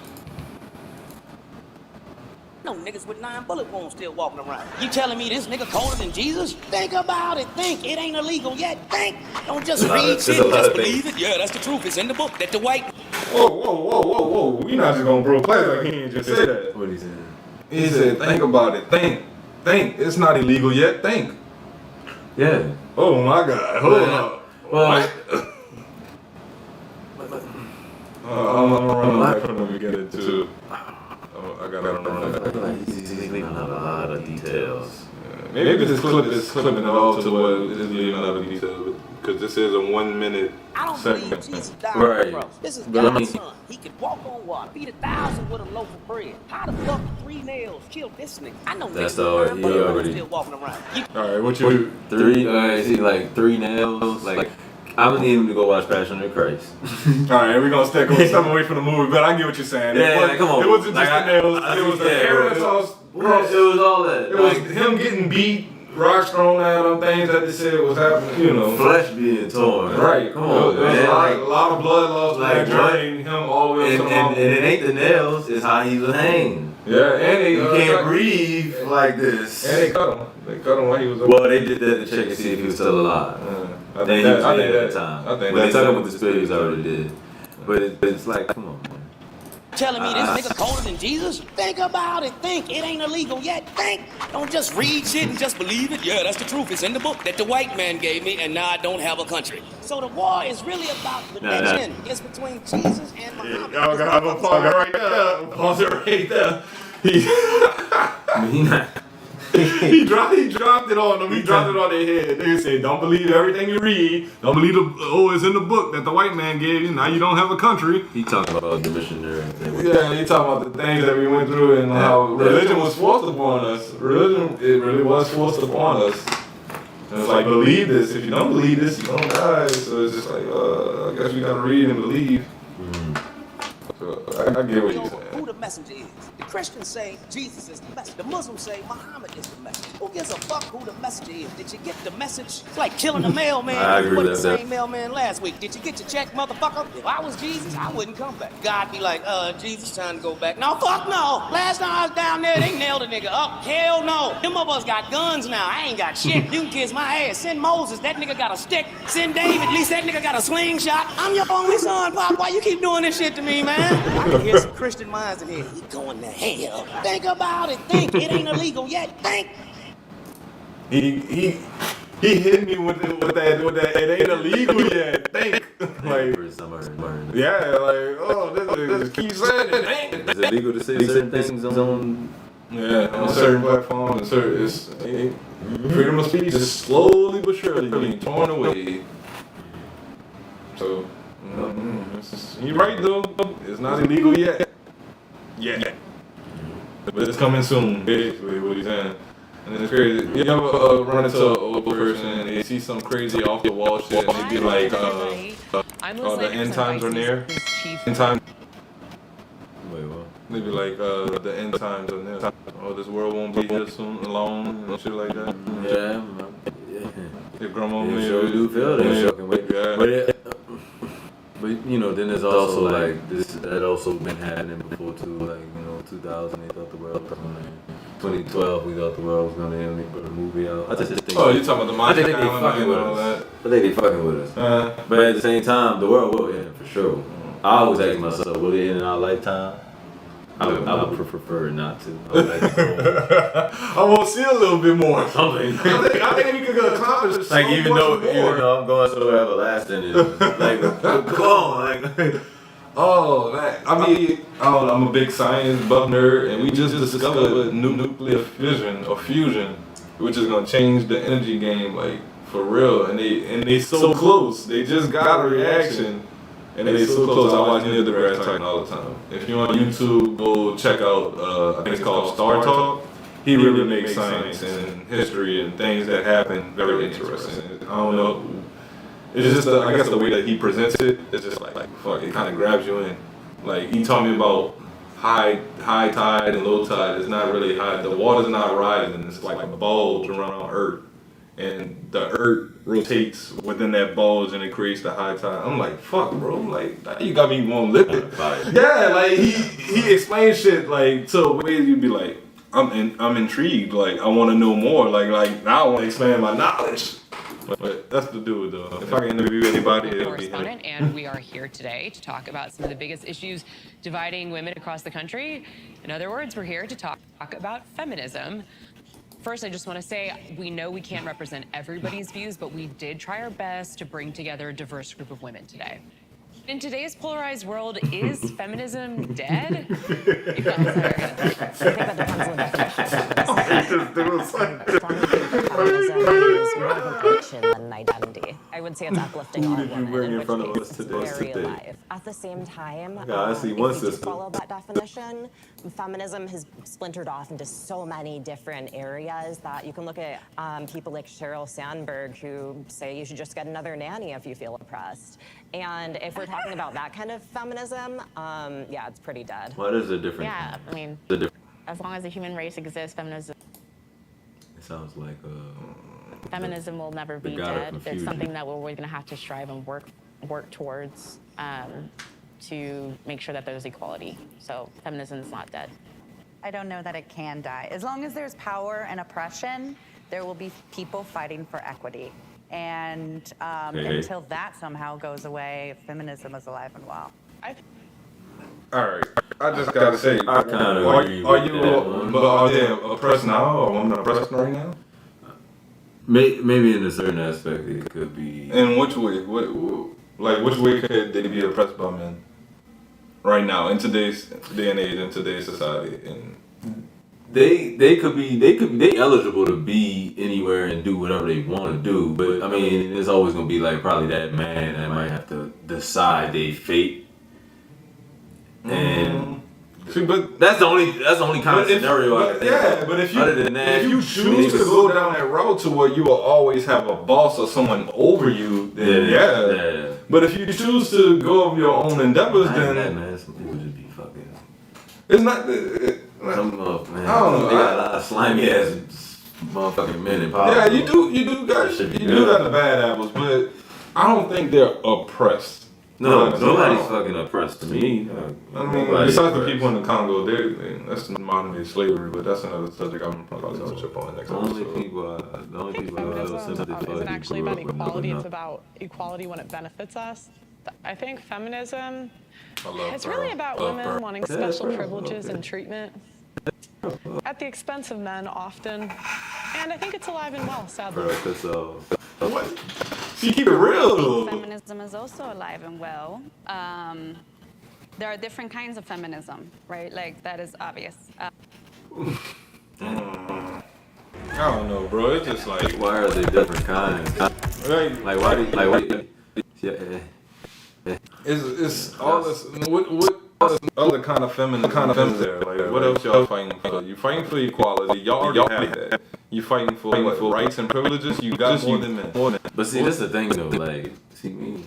No niggas with 9 bullet wounds still walking around. You telling me this nigga colder than Jesus? Think about it. Think. It ain't illegal yet. Think. Don't just read shit. Just believe it. Yeah, that's the truth. It's in the book that the white. Whoa. We not just gonna bro play like he ain't just say that. What he said? He said, think about it. Think. It's not illegal yet. Think. Yeah. Oh my God. Hold up. Well, I'm gonna run back from the beginning too. I gotta run back. He's leaving out a lot of details. Maybe this clip is clipping it all to where it's leaving out of details, because this is a 1 minute segment. Jesus died on the cross. This is God's son. He could walk on water, feed 1,000 with a loaf of bread. How the fuck 3 nails killed this nigga? I know that's niggas he already still walking around. Alright, what you 3 nails? Like, I'm gonna need him to go watch Passion of the Christ. Alright, we're gonna step away from the movie, but I get what you're saying. Come on. It wasn't just the nails, it was the carrot sauce. It was all that. It was him getting beat, rocks thrown at him, things that they said was happening, Flesh being torn. Right, come on. There was a lot of blood loss, like drained him all the way up to the and it ain't the nails, it's how he was hanging. Yeah, and you can't breathe like this. And they cut him. They cut him while he was up. Well, they did that to check and see if he was still alive. I think that time. When they took him with the spirit, he already did. But it's like, come on, man. Telling me this nigga colder than Jesus? Think about it. Think. It ain't illegal yet. Think. Don't just read shit and just believe it. Yeah, that's the truth. It's in the book that the white man gave me, and now I don't have a country. So the war is really about religion. It's between Jesus and Muhammad. I'm gonna pause it right there. Pause it right there. he dropped it on them. He dropped it on their head. They said, "Don't believe everything you read. Don't believe it's in the book that the white man gave you. Now you don't have a country." He talking about the missionary thing. Yeah, he talking about the things that we went through and how religion was forced upon us. Religion, it really was forced upon us. And it's like, believe this. If you don't believe this, you don't die. So it's just like, I guess we gotta read and believe. So I get what you're saying. Who the messenger is. The Christians say Jesus is the message. The Muslims say Muhammad is the message. Who gives a fuck who the messenger is? Did you get the message? It's like killing the mailman. I agree with with the that. same mailman last week. Did you get your check, motherfucker? If I was Jesus, I wouldn't come back. God be like, Jesus, time to go back. No, fuck no. Last time I was down there, they nailed a nigga up. Hell no. Them of us got guns now. I ain't got shit. You can kiss my ass. Send Moses. That nigga got a stick. Send David. At least that nigga got a slingshot. I'm your only son, Pop. Why you keep doing this shit to me, man? I can hear some Christian minds in here. He going to hell. Think about it. Think. It ain't illegal yet. Think. He hit me with that. It ain't illegal yet. Think. Like, yeah, like, this keep saying it. Ain't. Is it legal to say certain things on? Yeah, on certain platforms, freedom of speech is slowly but surely being torn away. So, you're right though. It's not illegal yet. Yeah. But it's coming soon, basically, what he's saying. And it's crazy. You ever run into an old person and they see some crazy off the wall shit and they be like, the end times are near? End times. Wait, what? They be like, the end times are near. Oh, this world won't be here soon, alone, and shit like that. Yeah. Your grandma You sure do feel that fucking way. Yeah. But you know, then there's also like this that also been happening before too. Like 2000, they thought the world was gonna end. 2012, we thought the world was gonna end. They put a movie out. I just think. Oh, you talking about the I mind? think they fucking with us. I think they fucking with us. But at the same time, the world will end for sure. I always ask myself, will it end in our lifetime? I would prefer not to. I want to see a little bit more. Something. I think we could accomplish like so even much though I'm going so everlasting, and like come on, like. Oh, man. I mean, I'm a big science buff nerd, and we just discovered nuclear fission or fusion, which is gonna change the energy game, like for real. And they so close. They just got a reaction, and they so close. I watch Neil deGrasse Tyson all the time. If you're on YouTube, go check out. I think it's called Star Talk. He really makes science and history and things that happen very interesting. I don't know. It's just, I guess the way that he presents it, it's just like fuck, it kind of grabs you in. Like, he taught me about high tide and low tide. It's not really high. The water's not rising. It's like a bulge around Earth. And the Earth rotates within that bulge and it creates the high tide. I'm like, fuck, bro. Like, you got me want to lift it. Yeah, like, he explains shit, like, to a way you'd be like, I'm intrigued. Like, I want to know more. Like, now I want to expand my knowledge. But that's the dude, though. If I can interview anybody, it'll be him. And we are here today to talk about some of the biggest issues dividing women across the country. In other words, we're here to talk about feminism. First, I just want to say, we know we can't represent everybody's views, but we did try our best to bring together a diverse group of women today. In today's polarized world, is feminism dead? Than identity. I would say it's uplifting all women, which makes it very alive. At the same time, if we do follow that definition, feminism has splintered off into so many different areas that you can look at people like Sheryl Sandberg who say you should just get another nanny if you feel oppressed. And if we're talking about that kind of feminism, yeah, it's pretty dead. What is the difference? Yeah, I mean, as long as the human race exists, feminism. It sounds like Feminism will never be dead. It's something that we're going to have to strive and work towards to make sure that there's equality. So feminism is not dead. I don't know that it can die. As long as there's power and oppression, there will be people fighting for equity. And until that somehow goes away, feminism is alive and well. Alright, I just gotta say, I kind of agree with that. But are they oppressed now, or women oppressed right now? Maybe in a certain aspect it could be. In which way? Which way could they be oppressed by men? Right now, in today's day and age, in today's society, and they could be eligible to be anywhere and do whatever they want to do, but I mean, there's always gonna be like probably that man that might have to decide their fate. And see, but that's the only kind of scenario I can think of. But if you, other than that, if you choose to go down that route to where you will always have a boss or someone over you, then yeah. But if you choose to go of your own endeavors, then man, some people just be fucking. It's not. Some of man, I don't know. They got a lot of slimy ass motherfucking men in power. Yeah, you do got the bad apples, but I don't think they're oppressed. No, nobody's fucking oppressed to me. I mean, besides the people in the Congo, that's modern day slavery, but that's another subject I'm probably going to touch upon next episode. The only people isn't actually about equality, it's about equality when it benefits us. I think feminism, it's really about women wanting special privileges and treatment at the expense of men often, and I think it's alive and well, sadly. What? You keep it real. Feminism is also alive and well. There are different kinds of feminism, right? Like, that is obvious. I don't know, bro. It's just like, why are they different kinds? Like why? Yeah. It's all this. What other kind of feminine there? Like, what else y'all fighting for? You fighting for equality? Y'all already have that. You fighting for rights and privileges? You got more than men. But see, that's the thing though. Like, see me.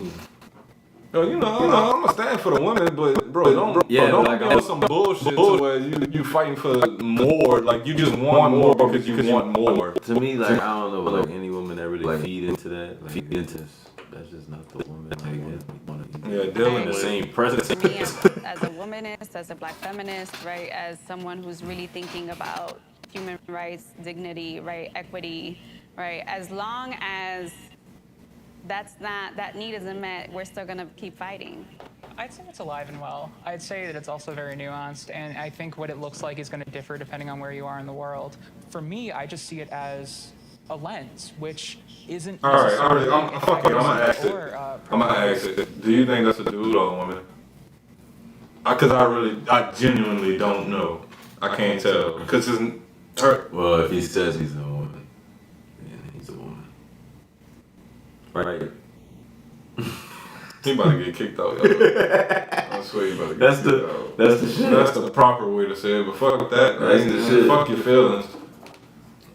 Yo, I'm gonna stand for the women, but bro, don't do some bullshit to where you fighting for more. Like, you just want more because you want more. To me, like, I don't know, like any woman that really feed into that, that's just not the woman. Like, they're in the same presence. Me, as a womanist, as a black feminist, right, as someone who's really thinking about human rights, dignity, right, equity, right, as long as that need isn't met, we're still gonna keep fighting. I'd say it's alive and well. I'd say that it's also very nuanced, and I think what it looks like is going to differ depending on where you are in the world. For me, I just see it as a lens, which isn't. All right. I'm gonna ask it. I'm gonna ask it. Do you think that's a dude or a woman? Because I genuinely don't know. I can't tell because it's her. Well, if he says he's a woman, then he's a woman. Right. He about to get kicked out. I swear he about to get kicked out. That's the shit. That's the proper way to say it. But fuck that. That's the shit. Fuck your feelings.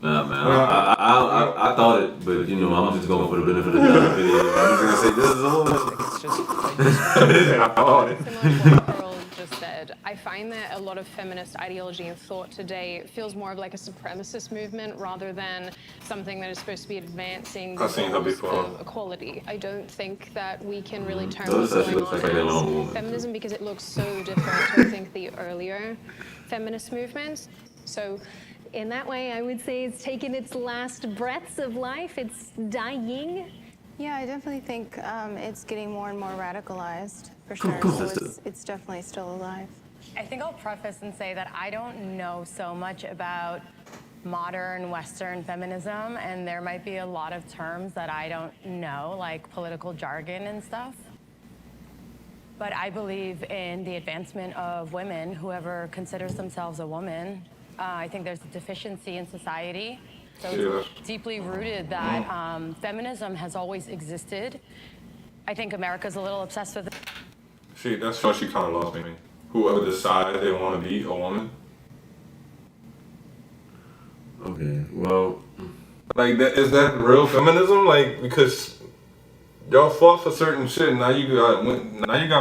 Nah, man. I thought it, but you know, I'm just going for the benefit of the doubt. I'm just gonna say this is a woman. It's just I thought it. Similar to what Carol just said, I find that a lot of feminist ideology and thought today feels more of like a supremacist movement rather than something that is supposed to be advancing the goals of equality. I don't think that we can really term what's going on as feminism because it looks so different to, I think, the earlier feminist movements. So in that way, I would say it's taken its last breaths of life. It's dying. Yeah, I definitely think it's getting more and more radicalized, for sure. So it's definitely still alive. I think I'll preface and say that I don't know so much about modern Western feminism, and there might be a lot of terms that I don't know, like political jargon and stuff. But I believe in the advancement of women, whoever considers themselves a woman. I think there's a deficiency in society. So it's deeply rooted that feminism has always existed. I think America's a little obsessed with it. See, that's why she kind of lost me. Whoever decides they want to be a woman. Okay, well. Like, is that real feminism? Like, because y'all fought for certain shit, now you got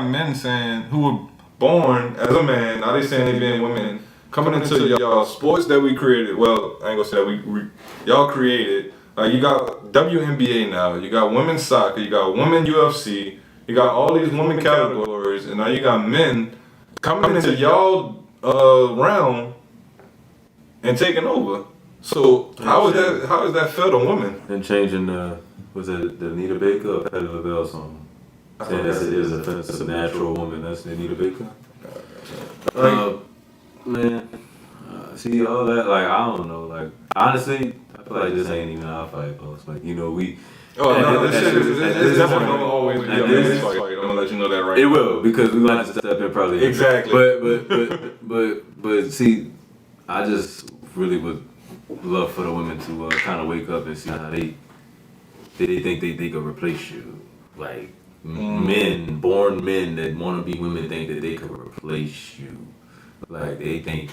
men saying, who were born as a man, now they saying they being women, coming into y'all sports that we created. Well, I ain't gonna say that y'all created. Like, you got WNBA now, you got women's soccer, you got women UFC, you got all these women categories, and now you got men coming into y'all realm and taking over. So how is that fair to women? And changing was it the Anita Baker or Patti LaBelle song? Saying that it is a natural woman. That's the Anita Baker. Man, see all that, like, I don't know, like, honestly, I feel like this ain't even our fight, boss. Like, you know, we. Oh, no, this shit is definitely gonna always be a fight. I'm gonna let you know that right. It will, because we're gonna have to step in probably. Exactly. But see, I just really would love for the women to kind of wake up and see how they think they could replace you. Like born men that want to be women think that they could replace you. Like they think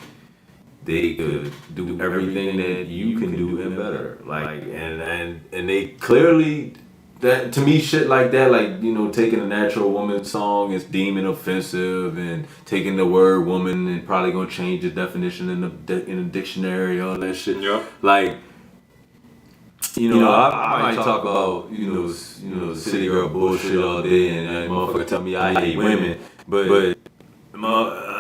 they could do everything that you can do and better. Like and they clearly. That to me, shit like that, like, you know, taking a natural woman song is deeming offensive, and taking the word woman and probably gonna change the definition in the dictionary, all that shit. Yeah. Like, you know, I might talk about you know city girl bullshit all day, and motherfucker tell me I hate women, but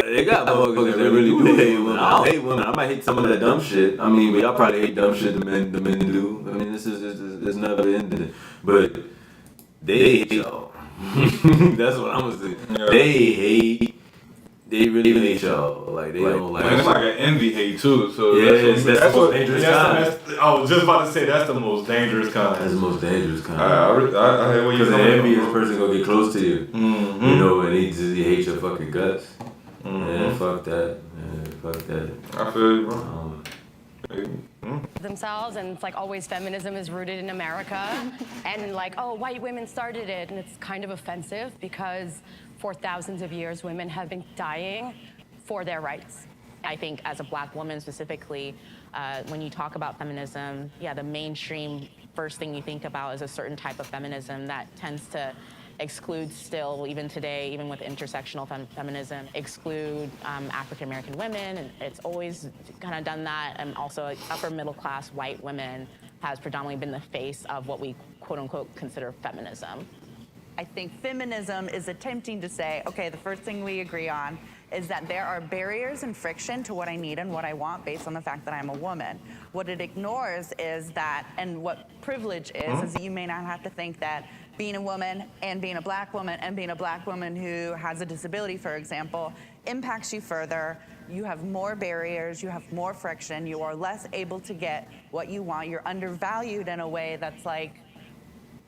they got motherfuckers that really do hate women. I don't hate women. I might hate some of that dumb shit. I mean, y'all probably hate dumb shit the men do. I mean, this is never ending. But they hate y'all. That's what I'm gonna say. Yeah. They really hate y'all. Like they don't like. And it's like an envy hate too. So yeah, that's the most dangerous kind. I was just about to say that's the most dangerous kind. That's the most dangerous kind. I hear what you're saying. Because the envious person gonna get close to you. Mm-hmm. You know, and he hates your fucking guts. Mm-hmm. Yeah, fuck that. Yeah, fuck that. I feel you, bro. Themselves, and it's like always feminism is rooted in America, and like, oh, white women started it, and it's kind of offensive because for thousands of years women have been dying for their rights. I think as a black woman specifically, when you talk about feminism, yeah, the mainstream first thing you think about is a certain type of feminism that tends to exclude still, even today, even with intersectional feminism, exclude African American women, and it's always kind of done that. And also upper middle class white women has predominantly been the face of what we quote unquote consider feminism. I think feminism is attempting to say, okay, the first thing we agree on is that there are barriers and friction to what I need and what I want based on the fact that I'm a woman. What it ignores is that, and what privilege is that you may not have to think that being a woman and being a black woman and being a black woman who has a disability, for example, impacts you further. You have more barriers, you have more friction, you are less able to get what you want. You're undervalued in a way that's like,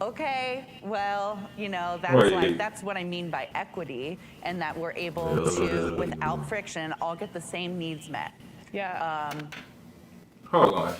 okay, well, you know, that's what I mean by equity, and that we're able to, without friction, all get the same needs met. Yeah. Hold on.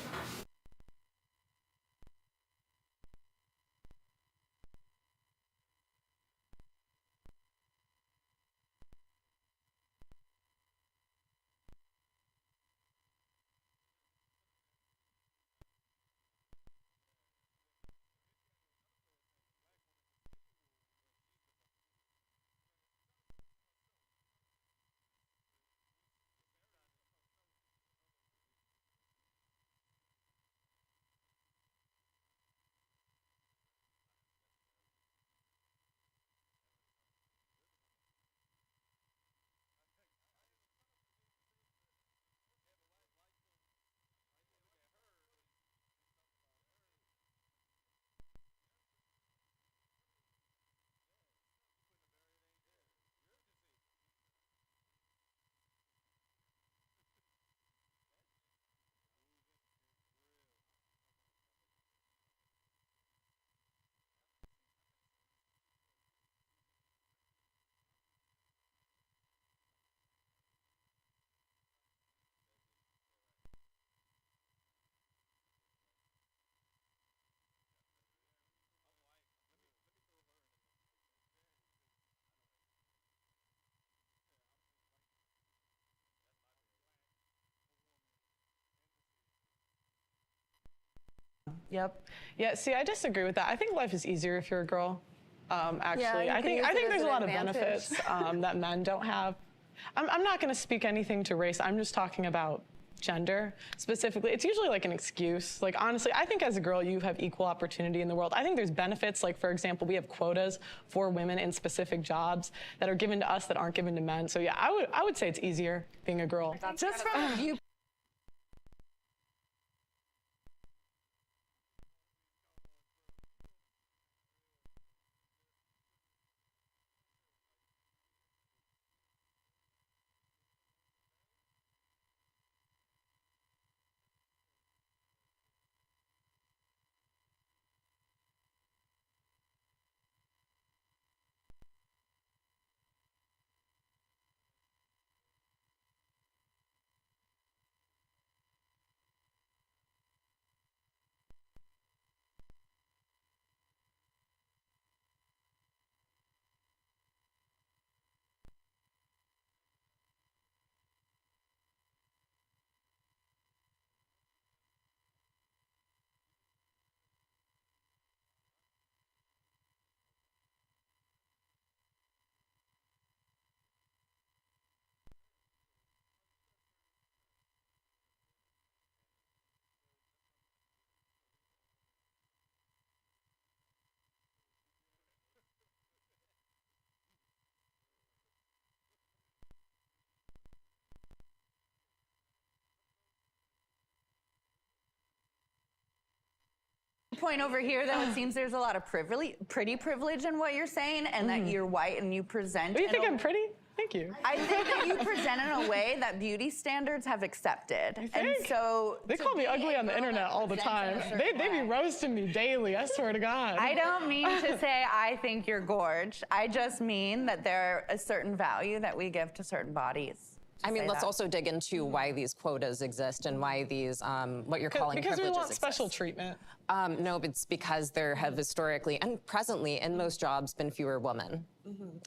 Yep. Yeah, see, I disagree with that. I think life is easier if you're a girl. Actually, Yeah, I think there's a lot of benefits that men don't have. I'm not going to speak anything to race. I'm just talking about gender specifically. It's usually like an excuse. Like, honestly, I think as a girl, you have equal opportunity in the world. I think there's benefits. Like, for example, we have quotas for women in specific jobs that are given to us that aren't given to men. So yeah, I would say it's easier being a girl. Just from a view. point over here, though. It seems there's a lot of pretty privilege in what you're saying, and that you're white and you present. Do you think I'm pretty? Thank you. I think that you present in a way that beauty standards have accepted. And so they call me ugly on the internet all the time. They be roasting me daily, I swear to God. I don't mean to say I think you're gorge. I just mean that there are a certain value that we give to certain bodies. I mean, let's also dig into why these quotas exist and why these, what you're calling because privileges we want special treatment. No, it's because there have historically and presently in most jobs been fewer women,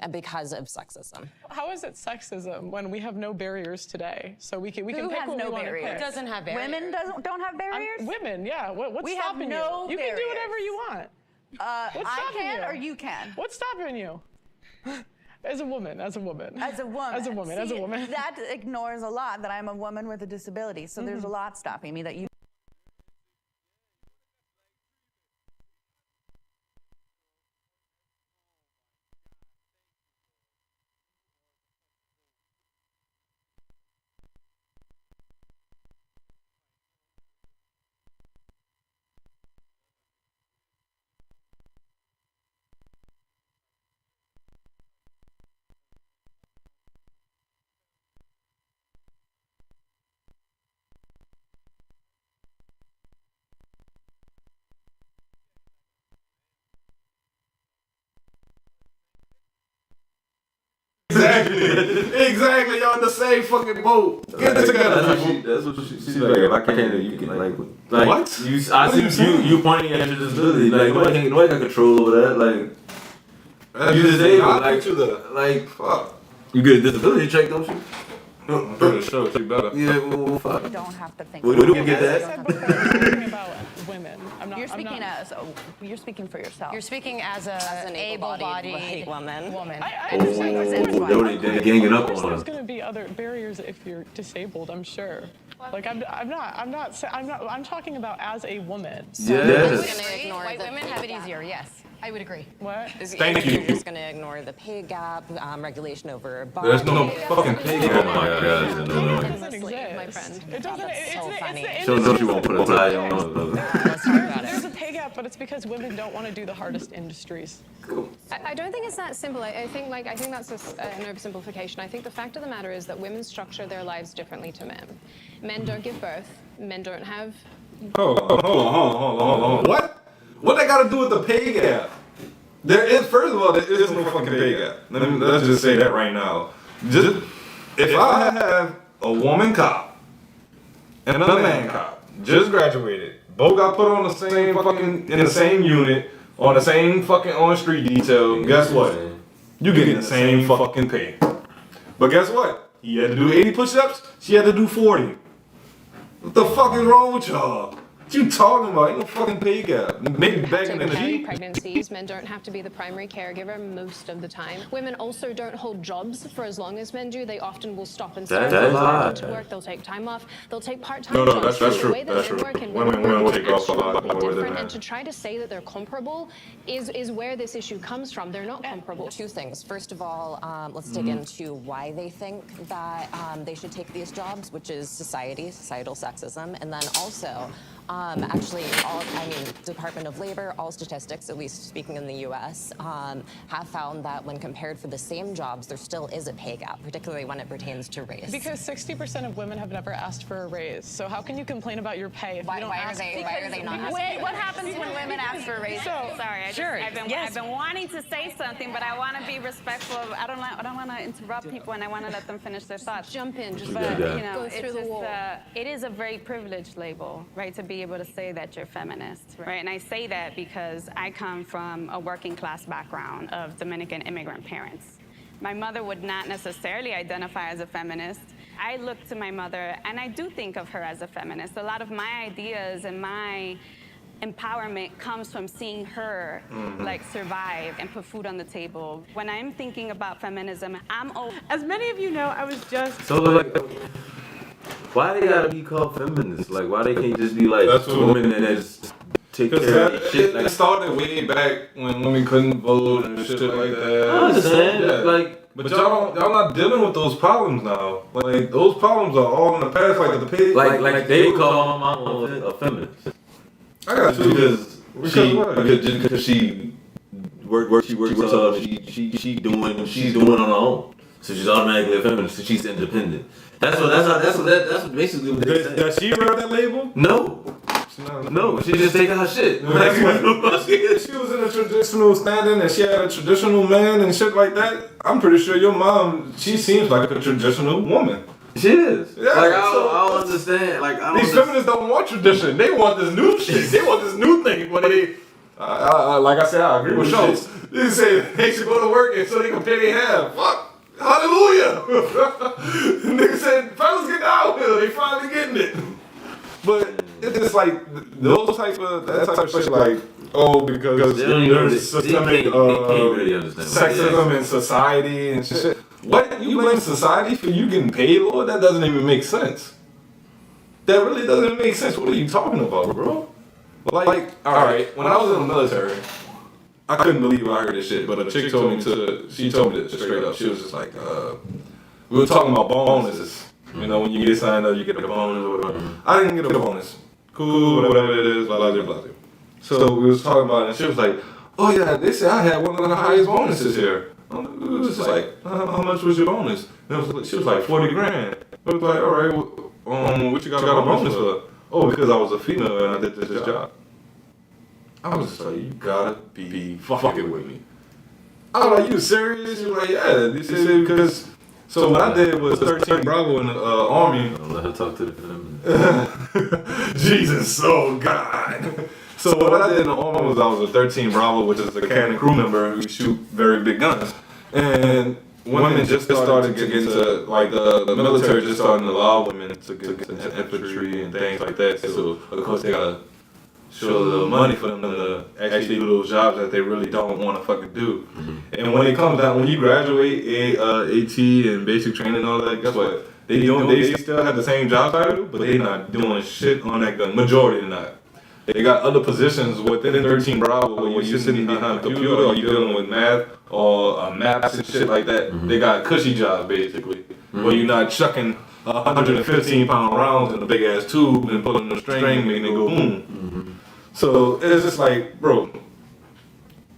and because of sexism. How is it sexism when we have no barriers today? So we can pick Who has what no we want to barriers? pick. It doesn't have barriers. Women don't have barriers? Women, yeah. What's We have stopping no you? You can do whatever you want. What's I stopping can you? or you can? What's stopping you? As a woman. As a woman. See, That ignores a lot that I'm a woman with a disability. So there's a lot stopping me that you. Exactly, y'all in the same fucking boat. Get it together, people. That's what she's like. If I can't, you can like what? I see you pointing at your disability. Like nobody got control over that. Like you disabled. Like fuck. You get a disability check, don't you? Pretty sure she better. Yeah, well, fuck. You don't have to think. We don't get that. I'm talking about women. You're speaking for yourself. You're speaking as an able-bodied white woman. I understand. They're ganging up on There's us. going to be other barriers if you're disabled, I'm sure. Like I'm talking about as a woman. So Yes. White women have it easier, yes. I would agree. What? Thank you. You're just going to ignore the pay gap, regulation over body. There's no fucking pay gap. Oh my god. It doesn't exist. My friend. It doesn't. That's so funny. She'll know she won't put a tie on. There's a pay gap, but it's because women don't want to do the hardest industries. I don't think it's that simple. I think that's an oversimplification. I think the fact of the matter is that women structure their lives differently to men. Men don't give birth. Men don't have. Hold on. What they got to do with the pay gap? First of all, there is no fucking pay gap. Let's just say that right now. If I have a woman cop and a man cop, just graduated, both got put on the same fucking, in the same unit, on the same fucking on-street detail, guess what? You getting the same fucking pay. But guess what? He had to do 80 push-ups, she had to do 40. What the fuck is wrong with y'all? What you talking about? Ain't no fucking pay gap. Maybe back in the Carry G. pregnancies. Men don't have to be the primary caregiver most of the time. Women also don't hold jobs for as long as men do. They often will stop and start. They'll go to work. They'll take time off. They'll take part-time jobs. That's The true. way that That's men true. work and Women will take off a actually lot more than different. men. And to try to say that they're comparable is where this issue comes from. They're not comparable. Two things. First of all, let's dig into why they think that they should take these jobs, which is societal sexism, and then also, actually, Department of Labor, all statistics, at least speaking in the U.S., have found that when compared for the same jobs, there still is a pay gap, particularly when it pertains to race. Because 60% of women have never asked for a raise. So how can you complain about your pay if you don't ask? Why are they not asking? Wait, what happens when women ask for a raise? Sorry, I've been wanting to say something, but I want to be respectful. I don't want to interrupt people, and I want to let them finish their thoughts. Jump in, just go through the wall. It is a very privileged label, right, to be able to say that you're feminist, right? And I say that because I come from a working class background of Dominican immigrant parents. My mother would not necessarily identify as a feminist. I look to my mother, and I do think of her as a feminist. A lot of my ideas and my empowerment comes from seeing her survive and put food on the table. When I'm thinking about feminism, as many of you know, I was just why they gotta be called feminists? Like, why they can't just be like women and just take care of their shit? It started way back when women couldn't vote and shit like that. I understand. Yeah. But y'all not dealing with those problems now. Like, those problems are all in the past. Like the pig. Like they call my mom a feminist. I got two. Because Because she works hard. She's doing on her own. So she's automatically a feminist. So she's independent. That's basically what they say. Does she wear that label? No, she just taking her shit. She was in a traditional standing and she had a traditional man and shit like that. I'm pretty sure your mom, she seems like a traditional woman. She is. Yeah, like I don't understand. Like these feminists don't want tradition. They want this new shit. They want this new thing. When they, like I said, I agree with Schultz. They say they should go to work and so they can pay their half. Fuck. Hallelujah. Nigga said, fellas get out here. They finally getting it. But it's just like those type of shit, like because there's systemic sexism in society and shit. What you blame society for you getting paid, Lord? That doesn't even make sense. That really doesn't make sense. What are you talking about, bro? Like, all right, when I was in the military, I couldn't believe I heard this shit. But a chick told me this straight up. She was just like, we were talking about bonuses. You know, when you get signed up, you get a bonus or whatever. I didn't get a bonus. Cool, whatever it is, blah, blah, blah, blah. So we was talking about it, and she was like, oh yeah, they said I had one of the highest bonuses here. It was just like, how much was your bonus? And she was like, 40 grand. I was like, all right, what you got a bonus for? Oh, because I was a female and I did this job. I was just like, you gotta be fucking with me. I was like, you serious? She was like, yeah. They said because... So what I did was 13 Bravo in the Army. Let her talk to the feminist. Jesus, oh God. So what I did in the Army was I was a 13 Bravo, which is a cannon crew member who shoot very big guns. And women just started getting into, like the military just started to allow women to get into infantry and things like that. So of course they gotta show a little money for them to actually do those jobs that they really don't want to fucking do. And when it comes down, when you graduate AT and basic training and all that, guess what? They still have the same job title, but they not doing shit on that gun. Majority not. They got other positions within 13 Bravo where you're sitting behind a computer or you're dealing with math or maps and shit like that. They got cushy jobs basically, where you're not chucking 115-pound rounds in a big ass tube and pulling the string making it go boom. So it's just like, bro,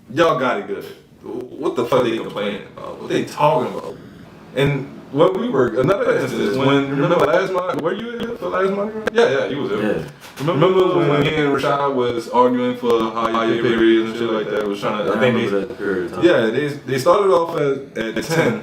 y'all got it good. What the fuck they complaining about? What they talking about? And what we were, another instance, when, remember last month, were you here for last month? Yeah, you was there. Yeah. Remember when me and Rashad was arguing for higher pay raise and shit like that? Was trying to, I think they started off at 10,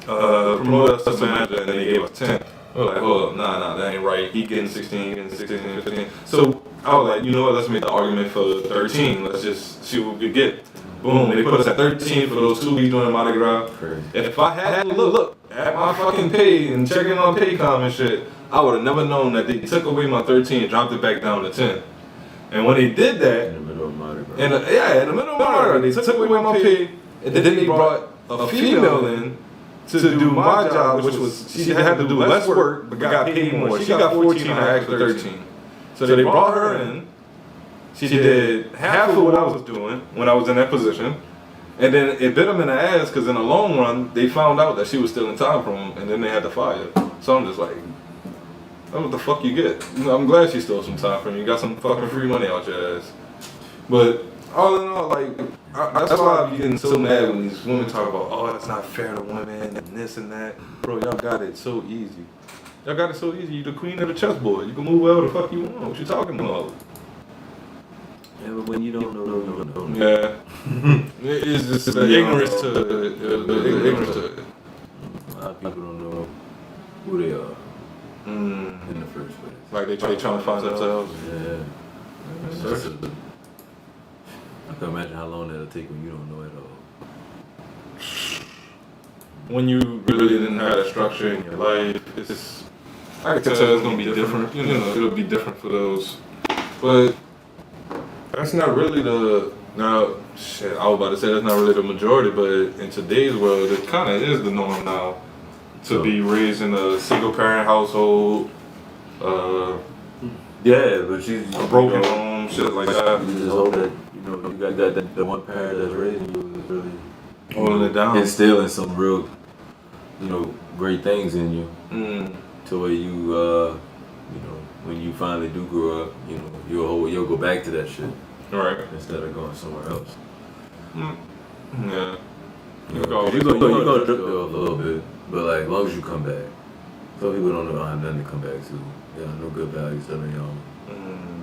promoted us to manager, and then they gave us 10. We were like, hold up, nah, that ain't right. He getting 16, 15. So I was like, you know what, let's make the argument for 13. Let's just see what we could get. Boom, they put us at 13 for those 2 weeks during Mardi Gras. If I had to look at my fucking pay and checking my Paycom and shit, I would have never known that they took away my 13 and dropped it back down to 10. And when they did that, in the middle of Mardi Gras, in the middle of Mardi Gras, they took away my pay, and then they brought a female in to do my job, which was, she had to do less work, but got paid more. She got 14, I asked for 13. So they brought her in. She did half of what I was doing when I was in that position. And then it bit them in the ass because in the long run, they found out that she was stealing time from them, and then they had to fire her. So I'm just like, that's what the fuck you get. You know, I'm glad she stole some time from you. You got some fucking free money out your ass. But all in all, like, that's why I be getting so mad when these women talk about, oh, that's not fair to women and this and that. Bro, y'all got it so easy. Y'all got it so easy. You're the queen of the chessboard. You can move wherever the fuck you want. What you talking about? Yeah, but when you don't know. Yeah. It's just the ignorance to it. The ignorance to it. A lot of people don't know who they are in the first place. Like they trying to find themselves? Yeah. I can imagine how long that'll take when you don't know at all. When you really didn't have that structure in your life, it's, I can tell it's going to be different. You know, it'll be different for those. But that's not really I was about to say that's not really the majority, but in today's world, it kind of is the norm now to be raised in a single parent household. Yeah, but she's a broken home, shit like that. You just hope that, you know, you got that one parent that's raising you is really holding it down, instilling some real, you know, great things in you, to where you, you know, when you finally do grow up, you know, you'll go back to that shit. Right. Instead of going somewhere else. Yeah. You go drip though a little bit, but like as long as you come back. Some people don't know how nothing to come back to. Yeah, no good values that they own.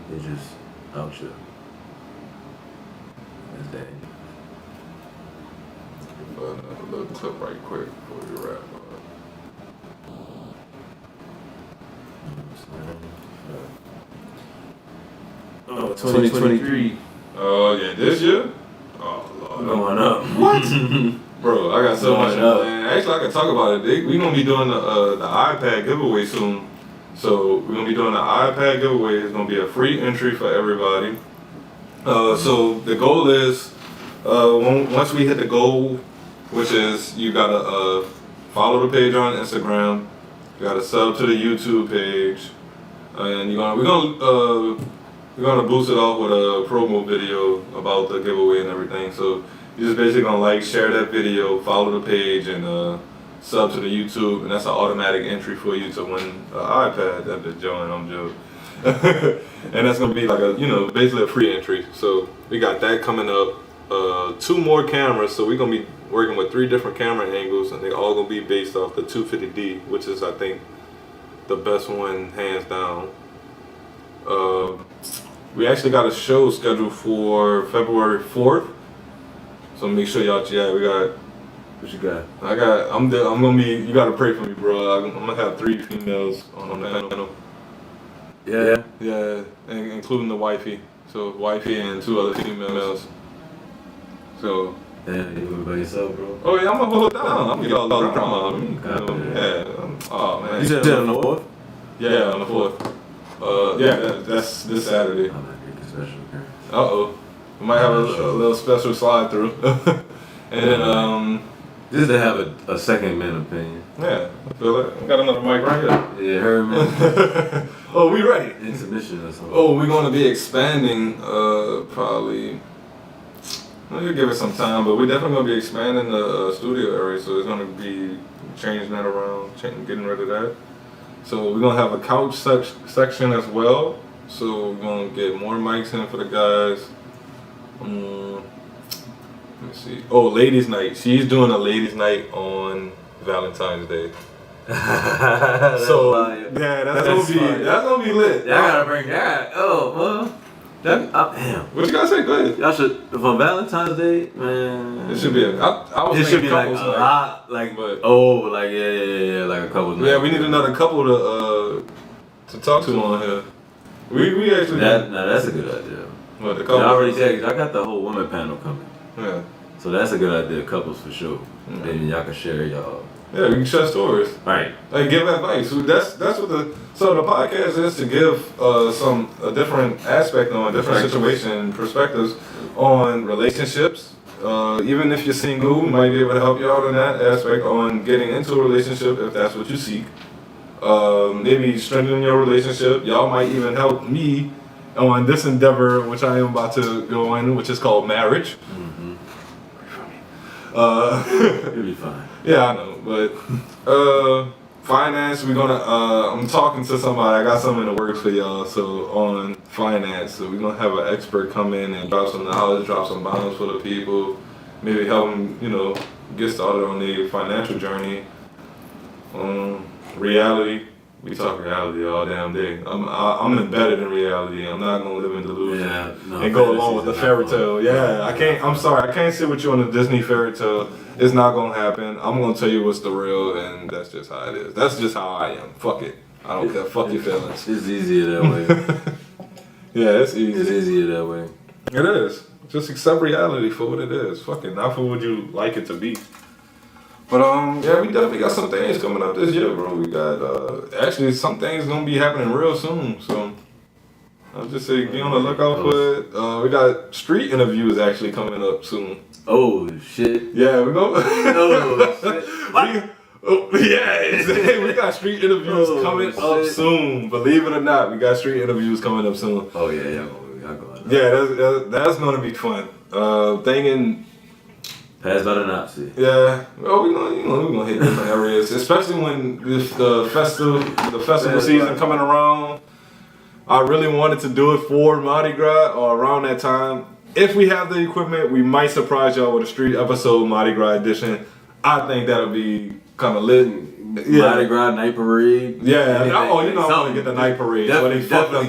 They just out here. That's that. A little clip right quick before we wrap up. 2023. Oh yeah, this year? Oh Lord. Going up. What? Bro, I got so much. Man. Actually, I can talk about it. We're gonna be doing the iPad giveaway soon. So we're gonna be doing the iPad giveaway. It's gonna be a free entry for everybody. So the goal is once we hit the goal, which is you gotta follow the page on Instagram, you gotta sub to the YouTube page, and we're gonna boost it off with a promo video about the giveaway and everything. So you're just basically gonna like, share that video, follow the page, and sub to the YouTube, and that's an automatic entry for you to win an iPad. That bitch join, I'm joking. And that's gonna be like basically a free entry. So we got that coming up. 2 more cameras, so we're gonna be working with 3 different camera angles, and they're all gonna be based off the 250D, which is I think the best one hands down. We actually got a show scheduled for February 4th, so make sure y'all we got. What you got? I'm gonna be. You gotta pray for me, bro. I'm gonna have 3 females on the panel. Yeah. Yeah, including the wifey. So wifey and 2 other females. So. Damn, you gonna be by yourself, bro? Oh yeah, I'm gonna hold it down. I'm gonna get all the drama out of me. Oh man. You said on the 4th? Yeah, on the 4th. That's this Saturday. Uh-oh. We might have a little special slide through. And then, just to have a second man opinion. Yeah, I feel it. I got another mic right here. Yeah, heard me. Oh, we ready? Intermission or something. Oh, we're gonna be expanding, probably. We'll give it some time, but we're definitely gonna be expanding the studio area, so it's gonna be changing that around, getting rid of that. So we're gonna have a couch section as well. So we're gonna get more mics in for the guys. Let me see. Oh, ladies' night. She's doing a ladies' night on Valentine's Day. So yeah, that's gonna be lit. Y'all gotta bring that. Oh, well. Damn. What you gotta say? Go ahead. Y'all should for Valentine's Day, man. It should be it should be like a lot, like yeah, like a couple. Yeah, we need another couple to talk to on here. We actually. That's a good idea. What the couple? I already said I got the whole woman panel coming. Yeah. So that's a good idea, couples for sure. Then y'all can share y'all. Yeah, we can share stories. Right. Like give advice. That's what the podcast is, to give a different aspect on different situation perspectives on relationships. Even if you're single, we might be able to help you out in that aspect on getting into a relationship if that's what you seek. Maybe strengthening your relationship. Y'all might even help me on this endeavor, which I am about to go in, which is called marriage. You'll be fine. Yeah, I know, but finance, we're gonna. I'm talking to somebody. I got something in the works for y'all. So on finance, so we're gonna have an expert come in and drop some knowledge, drop some bombs for the people. Maybe help them, get started on their financial journey. Reality. We talk reality all damn day. I'm embedded in reality. I'm not gonna live in delusion and go along with the fairy tale. Yeah, I can't. I'm sorry, I can't sit with you on the Disney fairy tale. It's not gonna happen. I'm gonna tell you what's the real, and that's just how it is. That's just how I am. Fuck it. I don't care. Fuck your feelings. It's easier that way. Yeah, it's easy. It's easier that way. It is. Just accept reality for what it is. Fuck it. Not for what you like it to be. But yeah, we definitely got some things coming up this year, bro. We got actually some things gonna be happening real soon. So I'll just say be on the lookout for it. We got street interviews actually coming up soon. Oh shit! Yeah, we go. Oh shit! We got street interviews coming up soon. Believe it or not, we got street interviews coming up soon. Oh yeah, y'all going. Yeah, that's gonna be fun. Thinking. Pass by the Nazi. Yeah. Well, we're gonna hit different areas, especially when the festival season coming around. I really wanted to do it for Mardi Gras or around that time. If we have the equipment, we might surprise y'all with a street episode, Mardi Gras edition. I think that'll be kind of lit. Yeah. Mardi Gras night parade. Yeah, I want to get the night parade. Definitely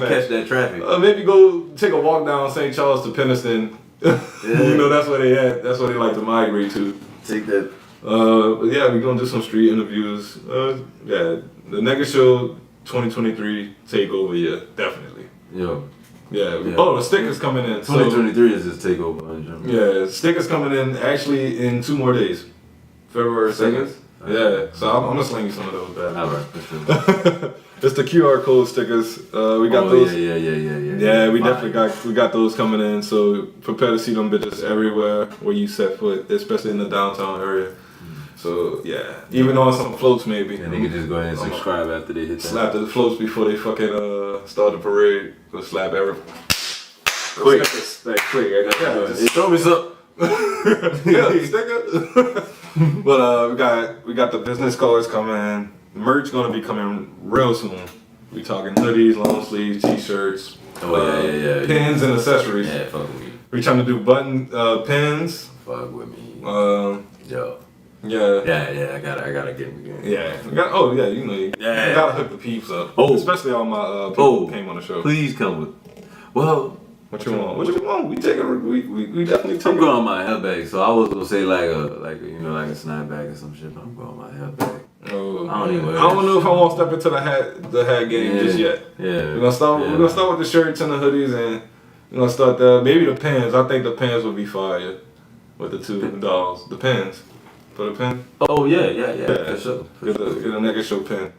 catch that traffic. Maybe go take a walk down St. Charles to Penniston. You know, that's where they at. That's where they like to migrate to. Take that. Yeah, we're gonna do some street interviews. Yeah, the Nigga Show 2023 takeover. Yeah, definitely. Yo. Yeah. Oh, the stickers coming in. 2023 is his takeover. Yeah, stickers coming in actually in 2 more days. February 2nd. Yeah, so I'm gonna sling you some of those back. All right, for sure. It's the QR code stickers. We got those. Yeah, we definitely got those coming in. So prepare to see them bitches everywhere where you set foot, especially in the downtown area. So yeah, even on some floats maybe. And they can just go ahead and subscribe after they hit that. Slap the floats before they fucking start the parade. Go slap everything. Quick. Quick. I got just throw me some. Yeah, sticker. But we got the business colors coming. Merch gonna be coming real soon. We talking hoodies, long sleeves, t-shirts. Pins and accessories. Yeah, fuck with me. We trying to do button pins. Fuck with me. Yo. Yeah. I gotta get them again. Yeah. You gotta hook the peeps up. Especially all my people who came on the show. Please come with. Well. What you want? We definitely take. I'm going on my hair bag, so I was gonna say like a snapback or some shit. But I'm going on my hair bag. Oh, I don't know if I want to step into the hat game just yet. Yeah. We're gonna start with the shirts and the hoodies, and we're gonna start maybe the pins. I think the pins will be fire with the 2 dolls. The pins. For the pin. Oh yeah. For sure. Get a Nigga Show pin.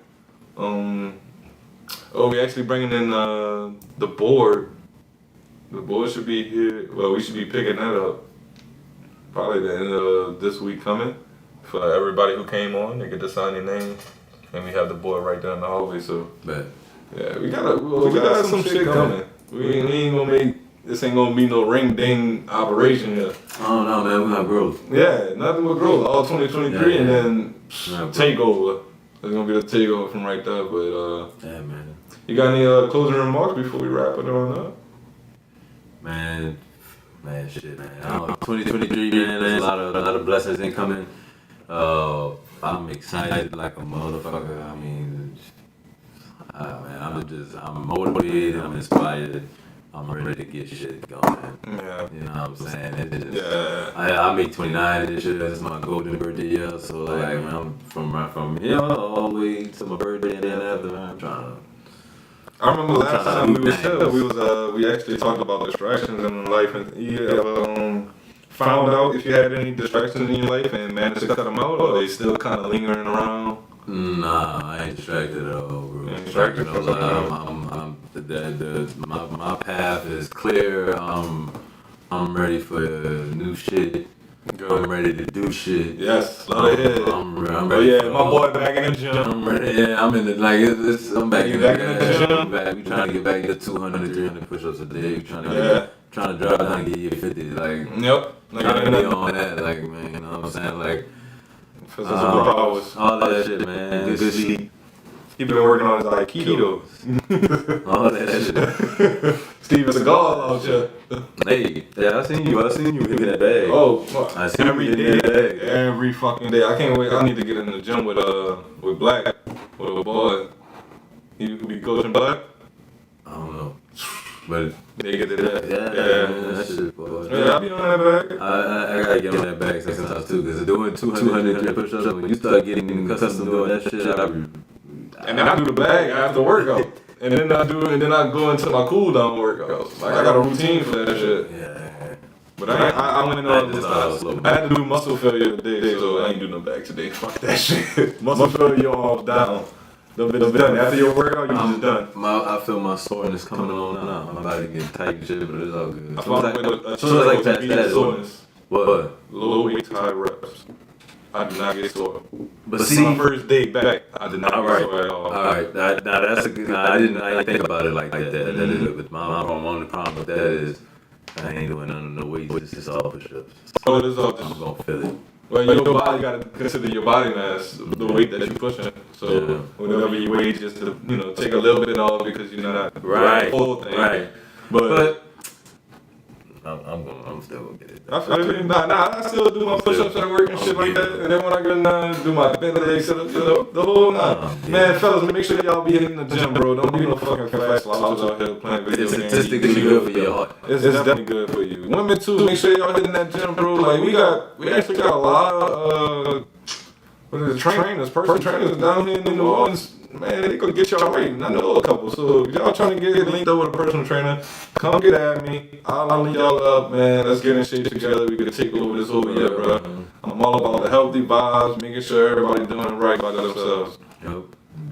We actually bringing in the board. The board should be here. Well, we should be picking that up probably the end of this week coming. For everybody who came on, they get to sign their name, and we have the board right there in the hallway. So, yeah, we got some shit coming. We ain't gonna make this ain't gonna be no ring ding operation here. Oh no, man, we got growth. Yeah, nothing but growth. All 2023, and then takeover. It's gonna be the takeover from right there. But yeah, man. You got any closing remarks before we wrap it on up? Man, shit, man. 2023, man. There's a lot of blessings incoming. I'm excited like a motherfucker. I mean, man, I'm motivated. I'm inspired. I'm ready to get shit going. Yeah. You know what I'm saying? I make 29 this year. This is my golden birthday year. So like, man, I'm from here all the way to my birthday and then after, man, I'm trying to. I remember last time we we actually talked about distractions in life, and you ever found out if you had any distractions in your life and managed to cut them out, or are they still kind of lingering around? Nah, I ain't distracted at all, bro. My path is clear. I'm ready for new shit. I'm ready to do shit. Yes, love it. I'm ready. My boy back in the gym. I'm ready. Yeah, I'm in the I'm back in the gym. We trying to get back to 200, 300 push-ups a day. We trying to drive down and get you 50. Like, yep. Trying to be on that. Like, man, you know what I'm saying? Like, physical powers. All that shit, man. Good sleep. He been working on his Aikido. All that shit. Steven Seagal out here. Hey, yeah, I seen you hit that bag. Oh, I seen every you day, that bag. every fucking day. I can't wait. I need to get in the gym with Black, with a boy. You could be coaching Black. I don't know, but they get it. Yeah. That shit, boy. Yeah, I be on that bag. I gotta get on that bag sometimes too, because doing 200 push-ups, when you start getting accustomed to doing that shit, and then I do the bag after workout. And then I go into my cool down workouts. Like I got a routine for that shit. Yeah. But I went in on this time. I had to do muscle failure today, so I ain't do no back today. Fuck that shit. Muscle failure, your arms down. The bit's done. After your workout, you just done. I feel my soreness coming on now. My body getting tight and shit, but it's all good. I found a soreness. What? Low weight, high reps. I do not get sore. But see, my first day back, I did not get sore at all. All right, now that's a good. I didn't think about it like that. That is with my only problem with that is I ain't doing none of the weights. It's just all push-ups. Oh, it is all. I'm gonna feel it. Well, your body got to consider your body mass, the weight that you're pushing. So whatever you weigh, just to, you know, take a little bit off because you're not Right. full thing. Right. But I'm still gonna get it. I feel like, I still do my push-ups at work and shit like that. And then when I get done, do my bent legs, the whole nine. Man, fellas, make sure y'all be hitting the gym, bro. Don't be no fucking fat slouches out here playing video games. It's statistically good for your heart. It's definitely good for you. Women too, make sure y'all hitting that gym, bro. Like we actually got a lot of trainers, personal trainers down here in New Orleans. Man, they gonna get y'all right. I know a couple. So if y'all trying to get linked up with a personal trainer, come get at me. I'll link y'all up, man. Let's get in shape together. We can take over this over here, bro. I'm all about the healthy vibes, making sure everybody doing right by themselves. Yep.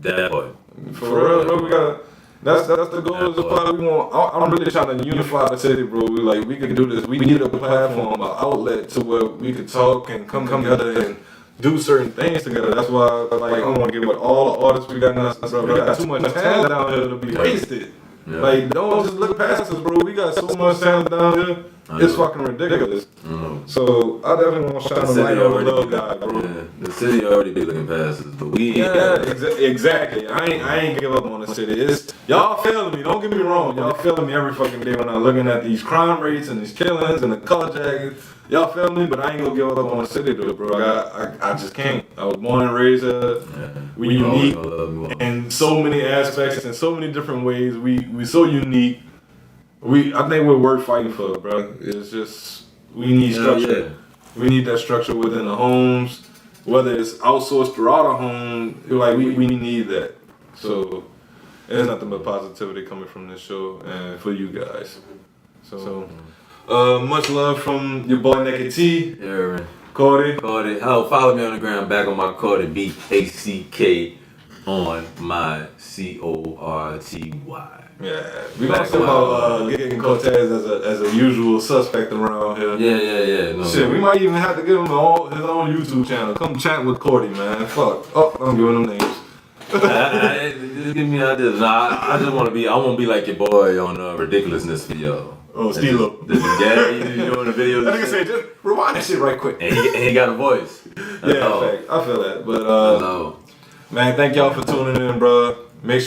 That part. For real, bro. We gotta. That's the goal. Is the part we want. I'm really trying to unify the city, bro. We can do this. We need a platform, an outlet to where we can talk and come together and do certain things together. That's why, like, I want to give it all the artists we got now, bro. We got too much talent down here to be wasted. Yeah. Like, don't just look past us, bro. We got so much talent down here. It's fucking ridiculous. So I definitely want to shine a light on the little guy, bro. Yeah. The city already be looking past us, but we ain't. Exactly. I ain't give up on the city. Y'all failing me. Don't get me wrong. Y'all failing me every fucking day when I'm looking at these crime rates and these killings and the color jackets. Y'all feel me? But I ain't gonna give up on the city, though, bro. I just can't. I was born and raised here. We unique in so many aspects and so many different ways. We so unique. I think we're worth fighting for, bro. It's just we need structure. We need that structure within the homes, whether it's outsourced throughout a home. Like we need that. So there's nothing but positivity coming from this show and for you guys. So. Much love from your boy Naked T. Yeah, man. Cordy. Oh, follow me on the ground back on my Cordy BACK on my CORTY. Yeah, we gonna talk about getting Cortez as a usual suspect around here. Yeah. No, shit, we might even have to give him his own YouTube channel. Come chat with Cordy, man. Fuck. Oh, I'm giving them names. Just give me ideas. Nah, I just want to be. I want to be like your boy on Ridiculousness for y'all. Oh, Stilo. Yeah, you doing the videos. That nigga said, just rewind that shit right quick. And he got a voice. Yeah, I feel that. But man, thank y'all for tuning in, bro. Make sure